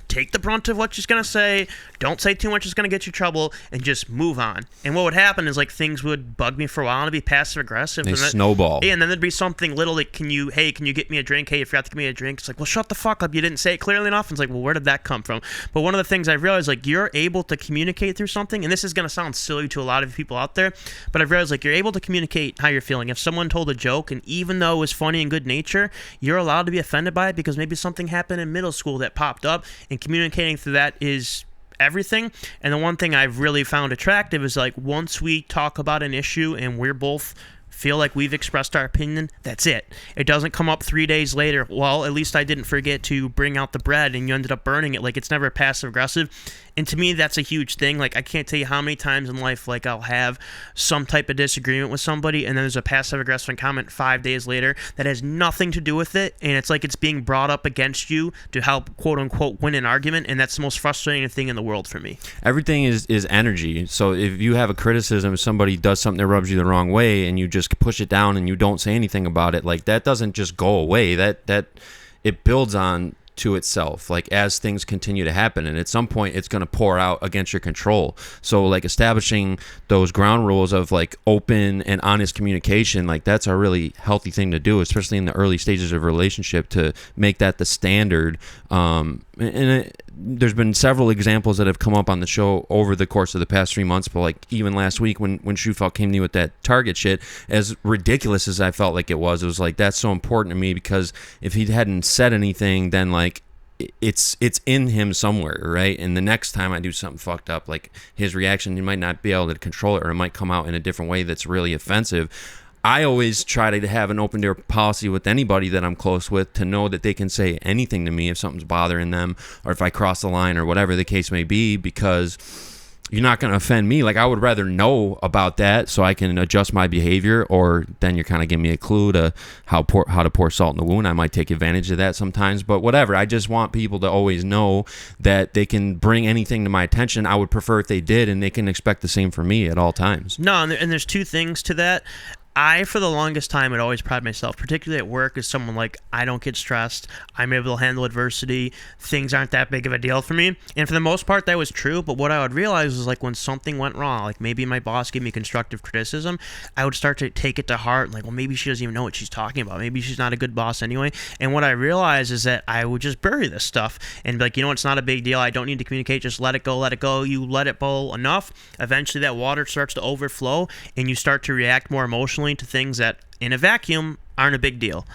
take the brunt of what she's going to say, don't say too much it's going to get you trouble, and just move on. And what would happen is, like, things would bug me for a while, and I'd be passive-aggressive. They snowball. Yeah, and then there'd be something little like, can you get me a drink? Hey, you forgot to give me a drink. It's like, well, shut the fuck up. You didn't say it clearly enough. And it's like, well, where did that come from? But one of the things I've realized, like, you're able to communicate through something, and this is going to sound silly to a lot of people out there, but I've realized, like, you're able to communicate how you're feeling. If someone told a joke, and even though it was funny and good nature, you're allowed to be offended by it because maybe something happened in middle school that popped up, and communicating through that is everything. And the one thing I've really found attractive is, like, once we talk about an issue and we're both feel like we've expressed our opinion, that's it. It doesn't come up 3 days later, well, at least I didn't forget to bring out the bread and you ended up burning it. Like, it's never passive aggressive. And to me, that's a huge thing. Like, I can't tell you how many times in life, like, I'll have some type of disagreement with somebody, and then there's a passive-aggressive comment 5 days later that has nothing to do with it, and it's like it's being brought up against you to help, quote-unquote, win an argument, and that's the most frustrating thing in the world for me. Everything is energy. So if you have a criticism, if somebody does something that rubs you the wrong way, and you just push it down and you don't say anything about it, like, that doesn't just go away. That it builds on to itself, like, as things continue to happen, and at some point it's going to pour out against your control. So, like, establishing those ground rules of, like, open and honest communication, like, that's a really healthy thing to do, especially in the early stages of a relationship, to make that the standard. There's been several examples that have come up on the show over the course of the past 3 months, but, like, even last week when Shoefelt came to me with that Target shit, as ridiculous as I felt like it was like, that's so important to me, because if he hadn't said anything, then, like, it's in him somewhere, right? And the next time I do something fucked up, like, his reaction, you might not be able to control it, or it might come out in a different way that's really offensive. I always try to have an open door policy with anybody that I'm close with, to know that they can say anything to me if something's bothering them, or if I cross the line, or whatever the case may be, because you're not going to offend me. Like, I would rather know about that so I can adjust my behavior, or then you're kind of giving me a clue to how to pour salt in the wound. I might take advantage of that sometimes, but whatever. I just want people to always know that they can bring anything to my attention. I would prefer if they did, and they can expect the same from me at all times. No, and there's two things to that. I, for the longest time, would always pride myself, particularly at work, as someone like, I don't get stressed. I'm able to handle adversity. Things aren't that big of a deal for me. And for the most part, that was true. But what I would realize was, like, when something went wrong, like maybe my boss gave me constructive criticism, I would start to take it to heart. Like, well, maybe she doesn't even know what she's talking about. Maybe she's not a good boss anyway. And what I realized is that I would just bury this stuff and be like, it's not a big deal. I don't need to communicate. Just let it go, let it go. You let it boil enough. Eventually, that water starts to overflow, and you start to react more emotionally to things that in a vacuum aren't a big deal.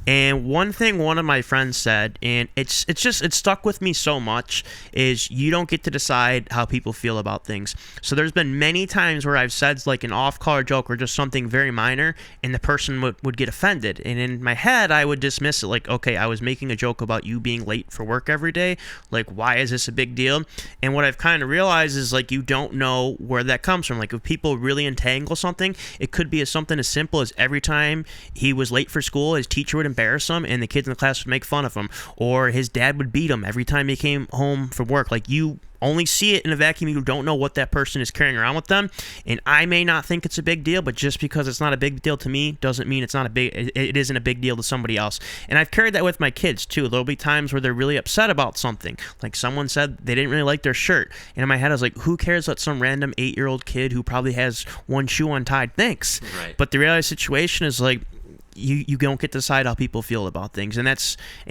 And one thing one of my friends said, and it stuck with me so much, is you don't get to decide how people feel about things. So there's been many times where I've said, like, an off-color joke or just something very minor, and the person would get offended. And in my head, I would dismiss it, like, okay, I was making a joke about you being late for work every day. Like, why is this a big deal? And what I've kind of realized is, like, you don't know where that comes from. Like, if people really entangle something, it could be something as simple as every time he was late for school, his teacher would embarrass him, and the kids in the class would make fun of him, or his dad would beat him every time he came home from work. Like, you only see it in a vacuum. You don't know what that person is carrying around with them. And I may not think it's a big deal, but just because it's not a big deal to me doesn't mean it isn't a big deal to somebody else. And I've carried that with my kids too. There'll be times where they're really upset about something. Like, someone said they didn't really like their shirt, and in my head I was like, who cares what some random 8-year-old kid who probably has one shoe untied thinks? Right. But the reality of the situation is, like, you don't get to decide how people feel about things. And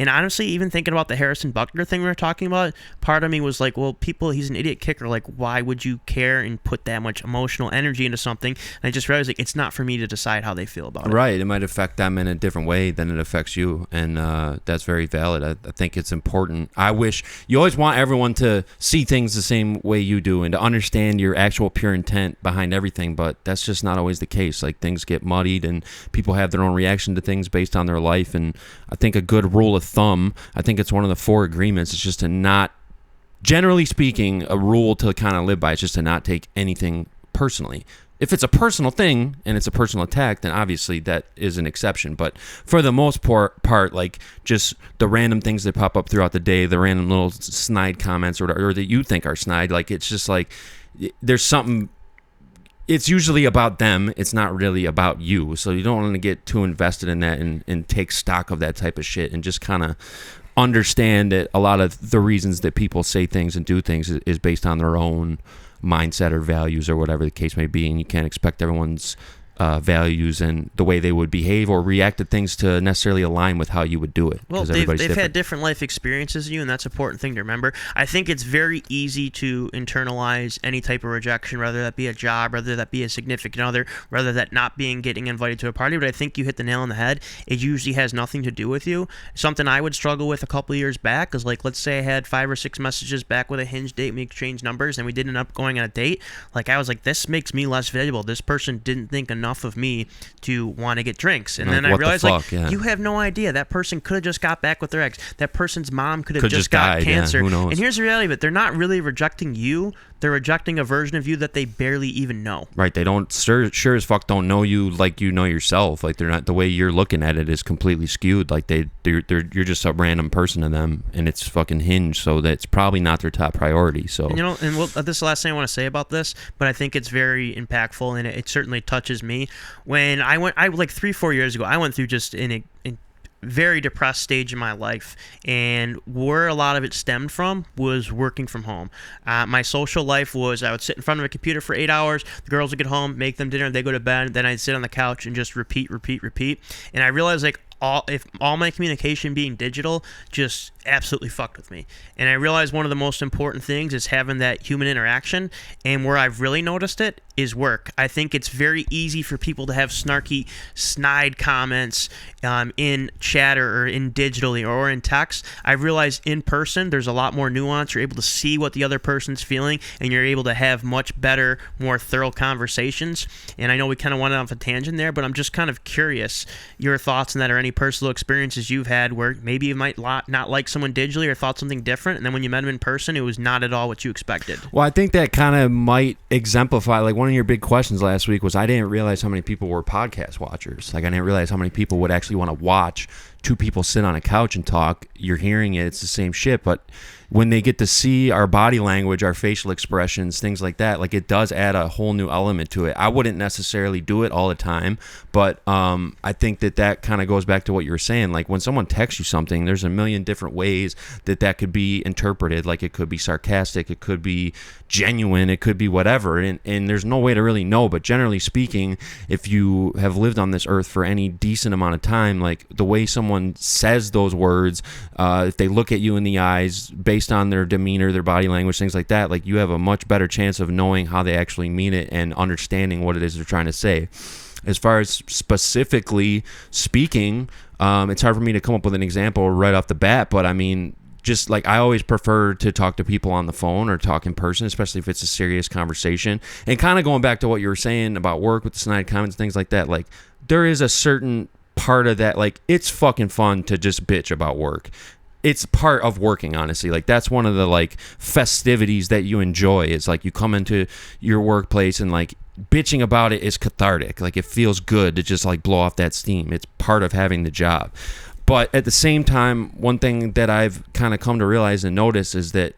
honestly, even thinking about the Harrison Buckner thing we were talking about, part of me was like, well, he's an idiot kicker. Like, why would you care and put that much emotional energy into something? And I just realized, like, it's not for me to decide how they feel about it. Right. It might affect them in a different way than it affects you. And that's very valid. I think it's important. I wish you always want everyone to see things the same way you do, and to understand your actual pure intent behind everything. But that's just not always the case. Like, things get muddied, and people have their own reaction to things based on their life. And I think a good rule of thumb, I think it's one of the 4 agreements, is just to not, generally speaking, a rule to kind of live by is just to not take anything personally. If it's a personal thing and it's a personal attack, then obviously that is an exception. But for the most part, like, just the random things that pop up throughout the day, the random little snide comments or that you think are snide, like, it's just like, there's something. It's usually about them. It's not really about you. So you don't want to get too invested in that and take stock of that type of shit, and just kind of understand that a lot of the reasons that people say things and do things is based on their own mindset or values or whatever the case may be. And you can't expect everyone's values and the way they would behave or react to things to necessarily align with how you would do it. Well, they've had different life experiences than you, and that's an important thing to remember. I think it's very easy to internalize any type of rejection, whether that be a job, whether that be a significant other, whether that not getting invited to a party. But I think you hit the nail on the head. It usually has nothing to do with you. Something I would struggle with a couple of years back is, like, let's say I had 5 or 6 messages back with a Hinge date, we exchanged numbers, and we didn't end up going on a date. Like, I was like, this makes me less valuable. This person didn't think enough enough of me to want to get drinks. And Like, then I what the realized, fuck? Yeah. you have no idea. That person could have just got back with their ex. That person's mom could have Could just just got died, yeah. cancer. Who knows? And here's the reality of it. They're not really rejecting you. They're rejecting a version of you that they barely even know. Right, they don't sure as fuck don't know you like you know yourself. Like they're not, the way you're looking at it is completely skewed. Like you're just a random person to them, and it's fucking hinged. So that's probably not their top priority. So And this is the last thing I want to say about this, but I think it's very impactful, and it certainly touches me. When I like 3-4 years ago, I went through just a very depressed stage in my life, and where a lot of it stemmed from was working from home. My social life was, I would sit in front of a computer for 8 hours, the girls would get home, make them dinner, they go to bed, then I'd sit on the couch and just repeat. And I realized, like, all my communication being digital just absolutely fucked with me. And I realized one of the most important things is having that human interaction, and where I've really noticed it is work. I think it's very easy for people to have snarky, snide comments in chat or in digitally or in text. I realized in person there's a lot more nuance. You're able to see what the other person's feeling, and you're able to have much better, more thorough conversations. And I know we kind of went off a tangent there, but I'm just kind of curious your thoughts on that, or any personal experiences you've had where maybe you might not like someone digitally or thought something different, and then when you met them in person, it was not at all what you expected. Well, I think that kind of might exemplify, like, one of your big questions last week was, I didn't realize how many people were podcast watchers. Like, I didn't realize how many people would actually want to watch two people sit on a couch and talk. You're hearing it, it's the same shit, but when they get to see our body language, our facial expressions, things like that, like, it does add a whole new element to it. I wouldn't necessarily do it all the time, but I think that kind of goes back to what you were saying. Like, when someone texts you something, there's a million different ways that could be interpreted. Like, it could be sarcastic, it could be genuine, it could be whatever, and there's no way to really know. But generally speaking, if you have lived on this earth for any decent amount of time, like, the way someone says those words, if they look at you in the eyes, based on their demeanor, their body language, things like that, like, you have a much better chance of knowing how they actually mean it and understanding what it is they're trying to say. As far as specifically speaking, it's hard for me to come up with an example right off the bat, but I mean, just like, I always prefer to talk to people on the phone or talk in person, especially if it's a serious conversation. And kind of going back to what you were saying about work with the snide comments, things like that, like, there is a certain part of that, like, it's fucking fun to just bitch about work. It's part of working, honestly. Like, that's one of the, like, festivities that you enjoy. Is like, you come into your workplace and, like, bitching about it is cathartic. Like, it feels good to just, like, blow off that steam. It's part of having the job. But at the same time, one thing that I've kind of come to realize and notice is that,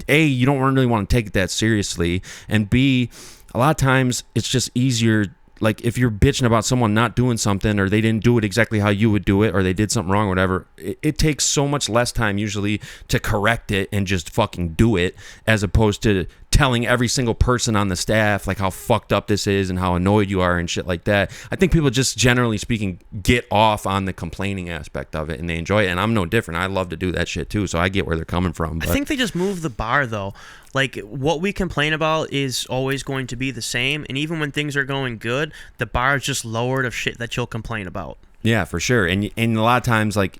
A, you don't really want to take it that seriously, and B, a lot of times it's just easier. Like, if you're bitching about someone not doing something, or they didn't do it exactly how you would do it, or they did something wrong or whatever, it takes so much less time usually to correct it and just fucking do it, as opposed to telling every single person on the staff, like, how fucked up this is and how annoyed you are and shit like that. I think people, just generally speaking, get off on the complaining aspect of it, and they enjoy it. And I'm no different. I love to do that shit too, so I get where they're coming from. But I think they just move the bar, though. Like, what we complain about is always going to be the same, and even when things are going good, the bar is just lowered of shit that you'll complain about. Yeah, for sure. And a lot of times, like,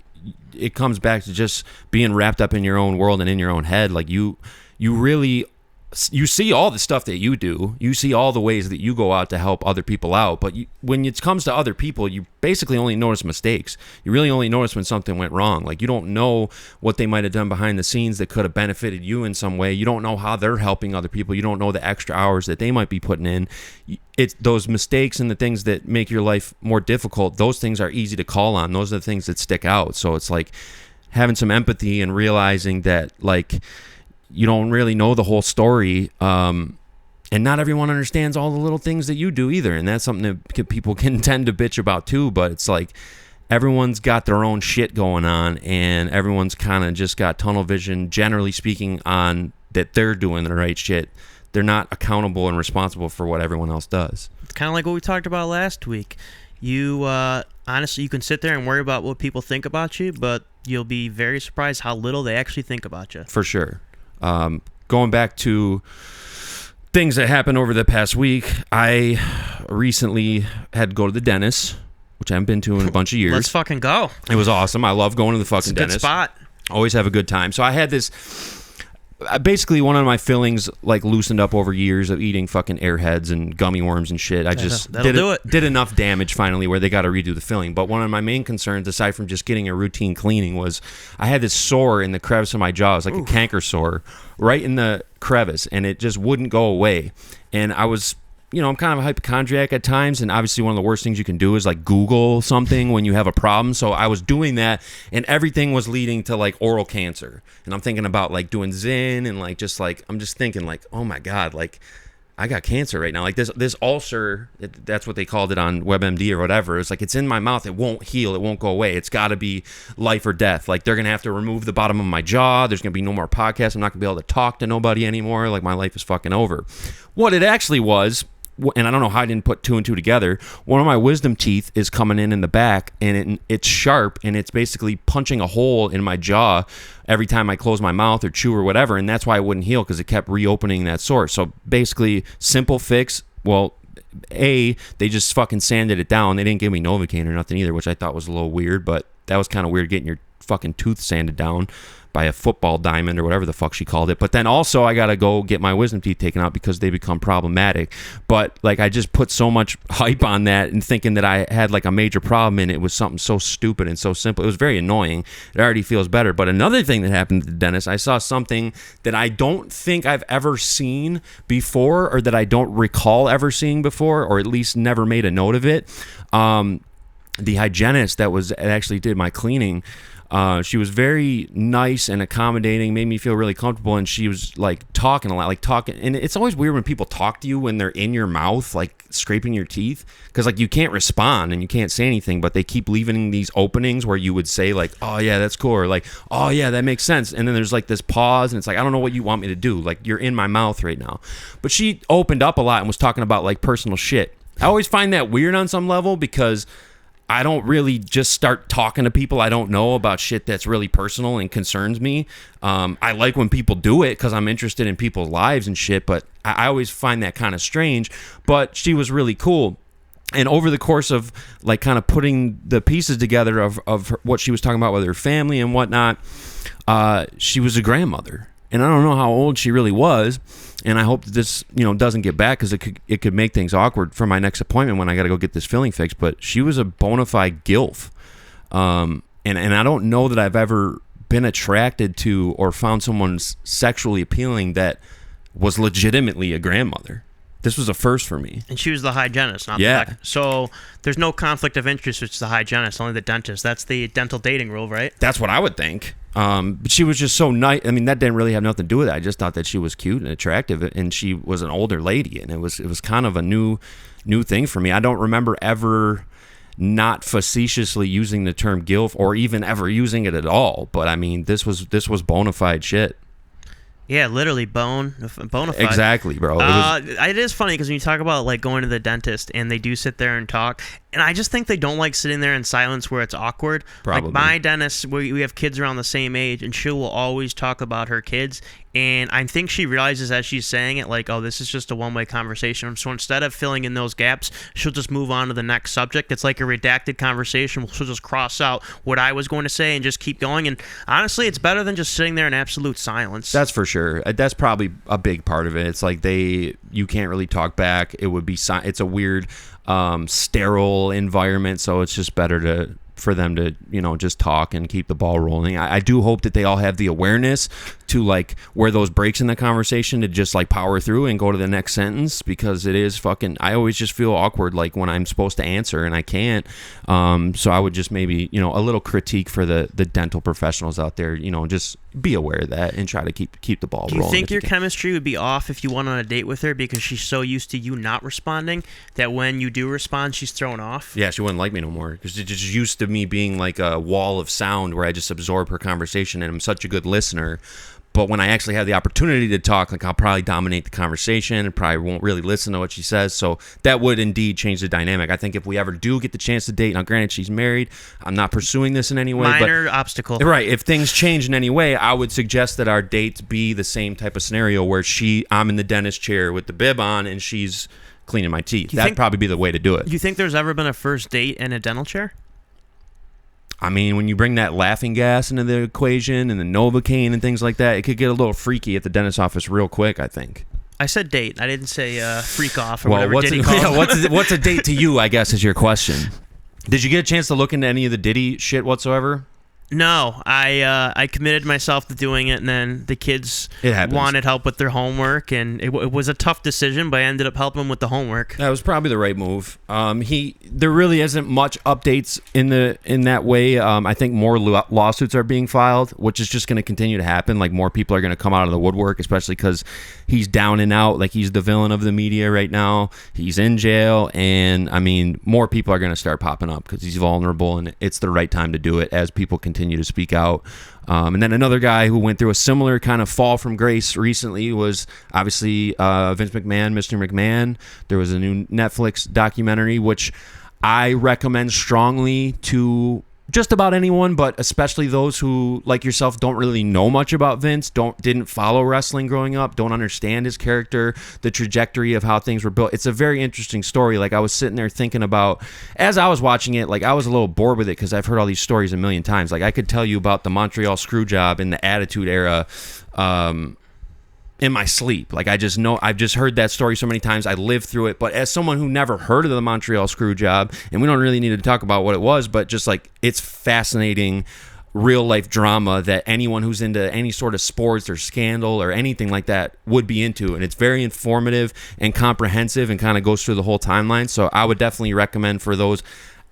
it comes back to just being wrapped up in your own world and in your own head. Like, you really, you see all the stuff that you do, you see all the ways that you go out to help other people out, but when it comes to other people, you basically only notice mistakes. You really only notice when something went wrong. Like, you don't know what they might have done behind the scenes that could have benefited you in some way. You don't know how they're helping other people. You don't know the extra hours that they might be putting in. It's those mistakes and the things that make your life more difficult. Those things are easy to call on. Those are the things that stick out. So it's like having some empathy and realizing that, like, you don't really know the whole story, and not everyone understands all the little things that you do either, and that's something that people can tend to bitch about too. But it's like, everyone's got their own shit going on, and everyone's kind of just got tunnel vision, generally speaking, on that they're doing the right shit. They're not accountable and responsible for what everyone else does. It's kind of like what we talked about last week. You honestly, you can sit there and worry about what people think about you, but you'll be very surprised how little they actually think about you. For sure. Going back to things that happened over the past week, I recently had to go to the dentist, which I haven't been to in a bunch of years. Let's fucking go. It was awesome. I love going to the fucking It's a dentist. good spot. Always have a good time. So I had this basically one of my fillings like loosened up over years of eating fucking Airheads and gummy worms and shit. I just did enough damage finally where they got to redo the filling. But one of my main concerns, aside from just getting a routine cleaning, was I had this sore in the crevice of my jaw. It was like a canker sore right in the crevice, and it just wouldn't go away. And I was, I'm kind of a hypochondriac at times, and obviously one of the worst things you can do is like Google something when you have a problem. So I was doing that, and everything was leading to like oral cancer. And I'm thinking about like doing Zen, and like I'm just thinking like, oh my God, like I got cancer right now. Like this ulcer, that's what they called it on WebMD or whatever. It's like it's in my mouth. It won't heal. It won't go away. It's got to be life or death. Like they're going to have to remove the bottom of my jaw. There's going to be no more podcasts. I'm not going to be able to talk to nobody anymore. Like my life is fucking over. What it actually was, and I don't know how I didn't put two and two together, one of my wisdom teeth is coming in the back, and it's sharp, and it's basically punching a hole in my jaw every time I close my mouth or chew or whatever, and that's why it wouldn't heal, because it kept reopening that sore. So basically, simple fix, well, they just fucking sanded it down. They didn't give me Novocaine or nothing either, which I thought was a little weird, but that was kind of weird getting your fucking tooth sanded down by a football diamond or whatever the fuck she called it. But then also I gotta go get my wisdom teeth taken out because they become problematic. But like I just put so much hype on that and thinking that I had like a major problem, and it was something so stupid and so simple. It was very annoying. It already feels better. But another thing that happened at the dentist, I saw something that I don't think I've ever seen before, or that I don't recall ever seeing before, or at least never made a note of it. The hygienist that actually did my cleaning, she was very nice and accommodating, made me feel really comfortable, and she was like talking a lot, and it's always weird when people talk to you when they're in your mouth, like scraping your teeth, because like you can't respond and you can't say anything, but they keep leaving these openings where you would say like, oh yeah, that's cool, or like, oh yeah, that makes sense, and then there's like this pause, and it's like, I don't know what you want me to do, like you're in my mouth right now. But she opened up a lot and was talking about like personal shit. I always find that weird on some level, because I don't really just start talking to people I don't know about shit that's really personal and concerns me. I like when people do it because I'm interested in people's lives and shit, but I always find that kind of strange. But she was really cool. And over the course of like kind of putting the pieces together of what she was talking about with her family and whatnot, she was a grandmother. And I don't know how old she really was, and I hope that this, doesn't get back, because it could make things awkward for my next appointment when I got to go get this filling fixed. But she was a bona fide GILF, and I don't know that I've ever been attracted to or found someone sexually appealing that was legitimately a grandmother. This was a first for me. And she was the hygienist, not the So there's no conflict of interest with the hygienist, only the dentist. That's the dental dating rule, right? That's what I would think. But she was just so nice. I mean, that didn't really have nothing to do with it. I just thought that she was cute and attractive, and she was an older lady, and it was kind of a new thing for me. I don't remember ever not facetiously using the term GILF, or even ever using it at all. But I mean, this was bona fide shit. Yeah, literally bona fide. Exactly, bro. It is funny because when you talk about like going to the dentist and they do sit there and talk, and I just think they don't like sitting there in silence where it's awkward. Probably. Like my dentist, we have kids around the same age, and she will always talk about her kids. And I think she realizes as she's saying it, like, oh, this is just a one-way conversation. So instead of filling in those gaps, she'll just move on to the next subject. It's like a redacted conversation. She'll just cross out what I was going to say and just keep going. And honestly, it's better than just sitting there in absolute silence. That's for sure. That's probably a big part of it. It's like you can't really talk back. It would be it's a weird, sterile environment. So it's just better for them to just talk and keep the ball rolling. I do hope that they all have the awareness to like where those breaks in the conversation to just like power through and go to the next sentence, because it is fucking, I always just feel awkward like when I'm supposed to answer and I can't. So I would just maybe a little critique for the dental professionals out there, just be aware of that and try to keep the ball rolling. Do you think your chemistry would be off if you went on a date with her because she's so used to you not responding that when you do respond she's thrown off? Yeah, she wouldn't like me no more, because she's just used to me being like a wall of sound where I just absorb her conversation, and I'm such a good listener. But when I actually have the opportunity to talk, like I'll probably dominate the conversation and probably won't really listen to what she says. So that would indeed change the dynamic. I think if we ever do get the chance to date, now granted she's married, I'm not pursuing this in any way. Minor obstacle. Right. If things change in any way, I would suggest that our dates be the same type of scenario where I'm in the dentist chair with the bib on and she's cleaning my teeth. That'd probably be the way to do it. Do you think there's ever been a first date in a dental chair? I mean, when you bring that laughing gas into the equation and the Novocaine and things like that, it could get a little freaky at the dentist's office real quick, I think. I said date. I didn't say freak off or whatever Diddy calls it. What's a date to you, I guess, is your question. Did you get a chance to look into any of the Diddy shit whatsoever? No, I committed myself to doing it, and then the kids wanted help with their homework, and it was a tough decision, but I ended up helping them with the homework. That was probably the right move. There really isn't much updates in that way. I think more lawsuits are being filed, which is just going to continue to happen. Like, more people are going to come out of the woodwork, especially because he's down and out. Like, he's the villain of the media right now. He's in jail, and I mean, more people are going to start popping up because he's vulnerable, and it's the right time to do it as people continue to speak out. And then another guy who went through a similar kind of fall from grace recently was obviously Vince McMahon, Mr. McMahon. There was a new Netflix documentary, which I recommend strongly to just about anyone, but especially those who, like yourself, don't really know much about Vince, didn't follow wrestling growing up, don't understand his character, the trajectory of how things were built. It's a very interesting story. Like, I was sitting there thinking about, as I was watching it, like, I was a little bored with it because I've heard all these stories a million times. Like, I could tell you about the Montreal Screwjob in the Attitude Era in my sleep. Like, I just know, I've just heard that story so many times. I lived through it. But as someone who never heard of the Montreal Screwjob, and we don't really need to talk about what it was, but just like, it's fascinating real life drama that anyone who's into any sort of sports or scandal or anything like that would be into. And it's very informative and comprehensive and kind of goes through the whole timeline. So I would definitely recommend for those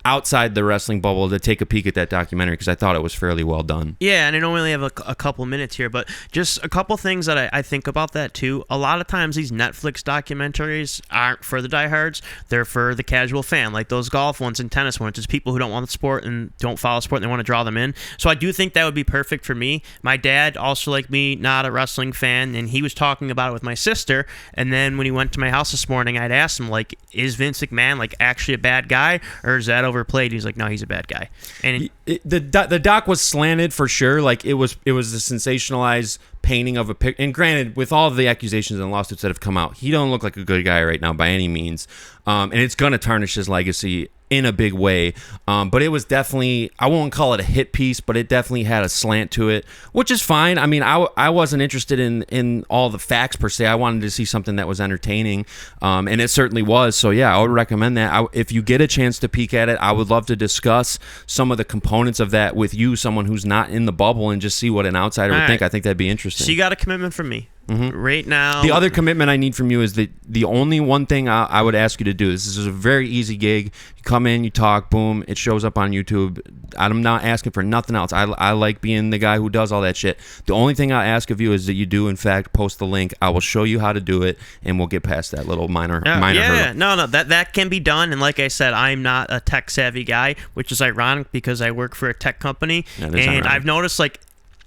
outside the wrestling bubble to take a peek at that documentary, because I thought it was fairly well done. Yeah, and I know we only have a couple minutes here, but just a couple things that I think about that too. A lot of times these Netflix documentaries aren't for the diehards, they're for the casual fan, like those golf ones and tennis ones. It's people who don't want the sport and don't follow sport and they want to draw them in. So I do think that would be perfect for me. My dad, also like me, not a wrestling fan, and he was talking about it with my sister, and then when he went to my house this morning, I'd asked him, like, is Vince McMahon like actually a bad guy, or is that overplayed? He's like, no, he's a bad guy. And the doc was slanted for sure. Like, it was a sensationalized painting of a picture. And granted, with all of the accusations and lawsuits that have come out, he don't look like a good guy right now by any means. And it's going to tarnish his legacy in a big way. But it was definitely, I won't call it a hit piece, but it definitely had a slant to it, which is fine. I mean, I wasn't interested in all the facts per se. I wanted to see something that was entertaining, and it certainly was. So yeah, I would recommend that. If you get a chance to peek at it, I would love to discuss some of the components of that with you, someone who's not in the bubble, and just see what an outsider would think. I think that'd be interesting. So you got a commitment from me. Right now. The other commitment I need from you is the only one thing I would ask you to do. This is a very easy gig. You come in, you talk, boom, it shows up on YouTube. I'm not asking for nothing else. I like being the guy who does all that shit. The only thing I ask of you is that you do, in fact, post the link. I will show you how to do it, and we'll get past that little minor hurdle. No, that can be done. And like I said, I'm not a tech savvy guy, which is ironic because I work for a tech company, and I've noticed, like,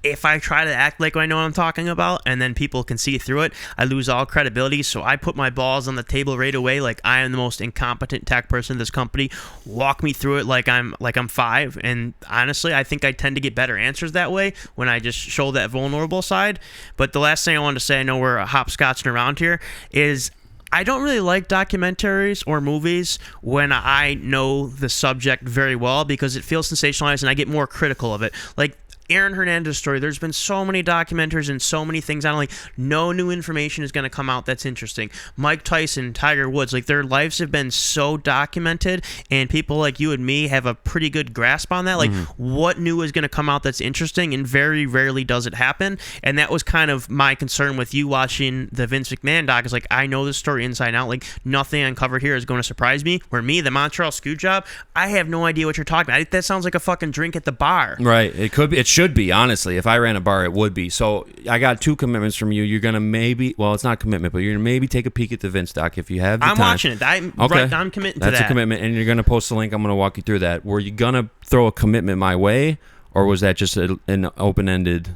if I try to act like I know what I'm talking about and then people can see through it, I lose all credibility. So I put my balls on the table right away, like I am the most incompetent tech person in this company. Walk me through it like I'm five. And honestly, I think I tend to get better answers that way when I just show that vulnerable side. But the last thing I wanted to say, I know we're hopscotching around here, is I don't really like documentaries or movies when I know the subject very well, because it feels sensationalized and I get more critical of it. Like Aaron Hernandez's story, there's been so many documentaries and so many things. I don't like, no new information is going to come out that's interesting. Mike Tyson, Tiger Woods, like, their lives have been so documented, and people like you and me have a pretty good grasp on that. Like, what new is going to come out that's interesting? And very rarely does it happen. And that was kind of my concern with you watching the Vince McMahon doc. Is like, I know this story inside and out. Like, nothing uncovered here is going to surprise me. Where me, the Montreal Screwjob, I have no idea what you're talking about. That sounds like a fucking drink at the bar. Right. It could be. It should be, honestly. If I ran a bar, it would be. So I got two commitments from you. You're going to maybe, well, it's not a commitment, but you're going to maybe take a peek at the Vince doc if you have the time. I'm watching it. I'm committing to that. That's a commitment, and you're going to post the link. I'm going to walk you through that. Were you going to throw a commitment my way, or was that just an open-ended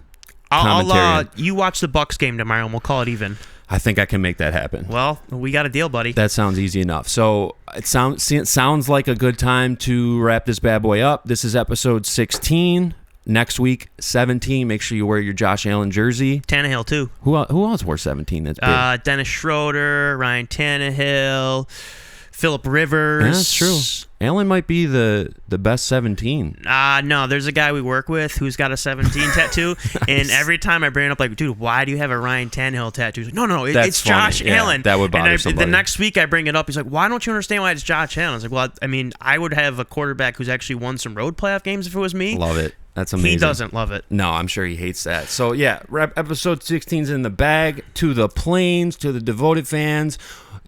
commentary? You watch the Bucks game tomorrow, and we'll call it even. I think I can make that happen. Well, we got a deal, buddy. That sounds easy enough. So it sounds like a good time to wrap this bad boy up. This is episode 16. Next week, 17. Make sure you wear your Josh Allen jersey. Tannehill, too. Who else wore 17? That's big. Dennis Schroeder, Ryan Tannehill, Phillip Rivers. Yeah, that's true. Allen might be the best 17. No, there's a guy we work with who's got a 17 tattoo, Nice. and every time I bring it up, like, dude, why do you have a Ryan Tannehill tattoo? He's like, no, it's funny. Josh Allen. That would bother somebody. The next week I bring it up, he's like, why don't you understand why it's Josh Allen? I was like, well, I mean, I would have a quarterback who's actually won some road playoff games if it was me. Love it. That's amazing. He doesn't love it. No, I'm sure he hates that. So, yeah, episode 16's in the bag. To the Plains, to the devoted fans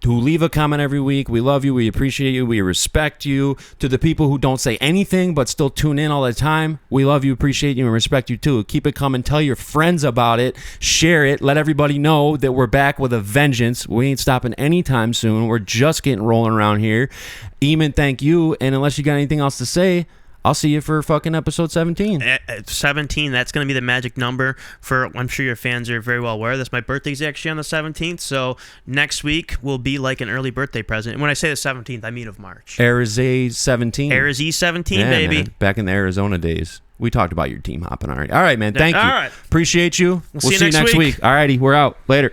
who leave a comment every week, we love you, we appreciate you, we respect you. To the people who don't say anything but still tune in all the time, we love you, appreciate you, and respect you too. Keep it coming. Tell your friends about it. Share it. Let everybody know that we're back with a vengeance. We ain't stopping anytime soon. We're just getting rolling around here. Eamon, thank you. And unless you got anything else to say, I'll see you for fucking episode 17. 17, that's going to be the magic number for, I'm sure your fans are very well aware of this. My birthday's actually on the 17th, so next week will be like an early birthday present. And when I say the 17th, I mean of March. Arizona 17. Arizona 17, baby. Man. Back in the Arizona days. We talked about your team hopping already. All right, man. Thank you. All right. Appreciate you. We'll see you next week. All righty. We're out. Later.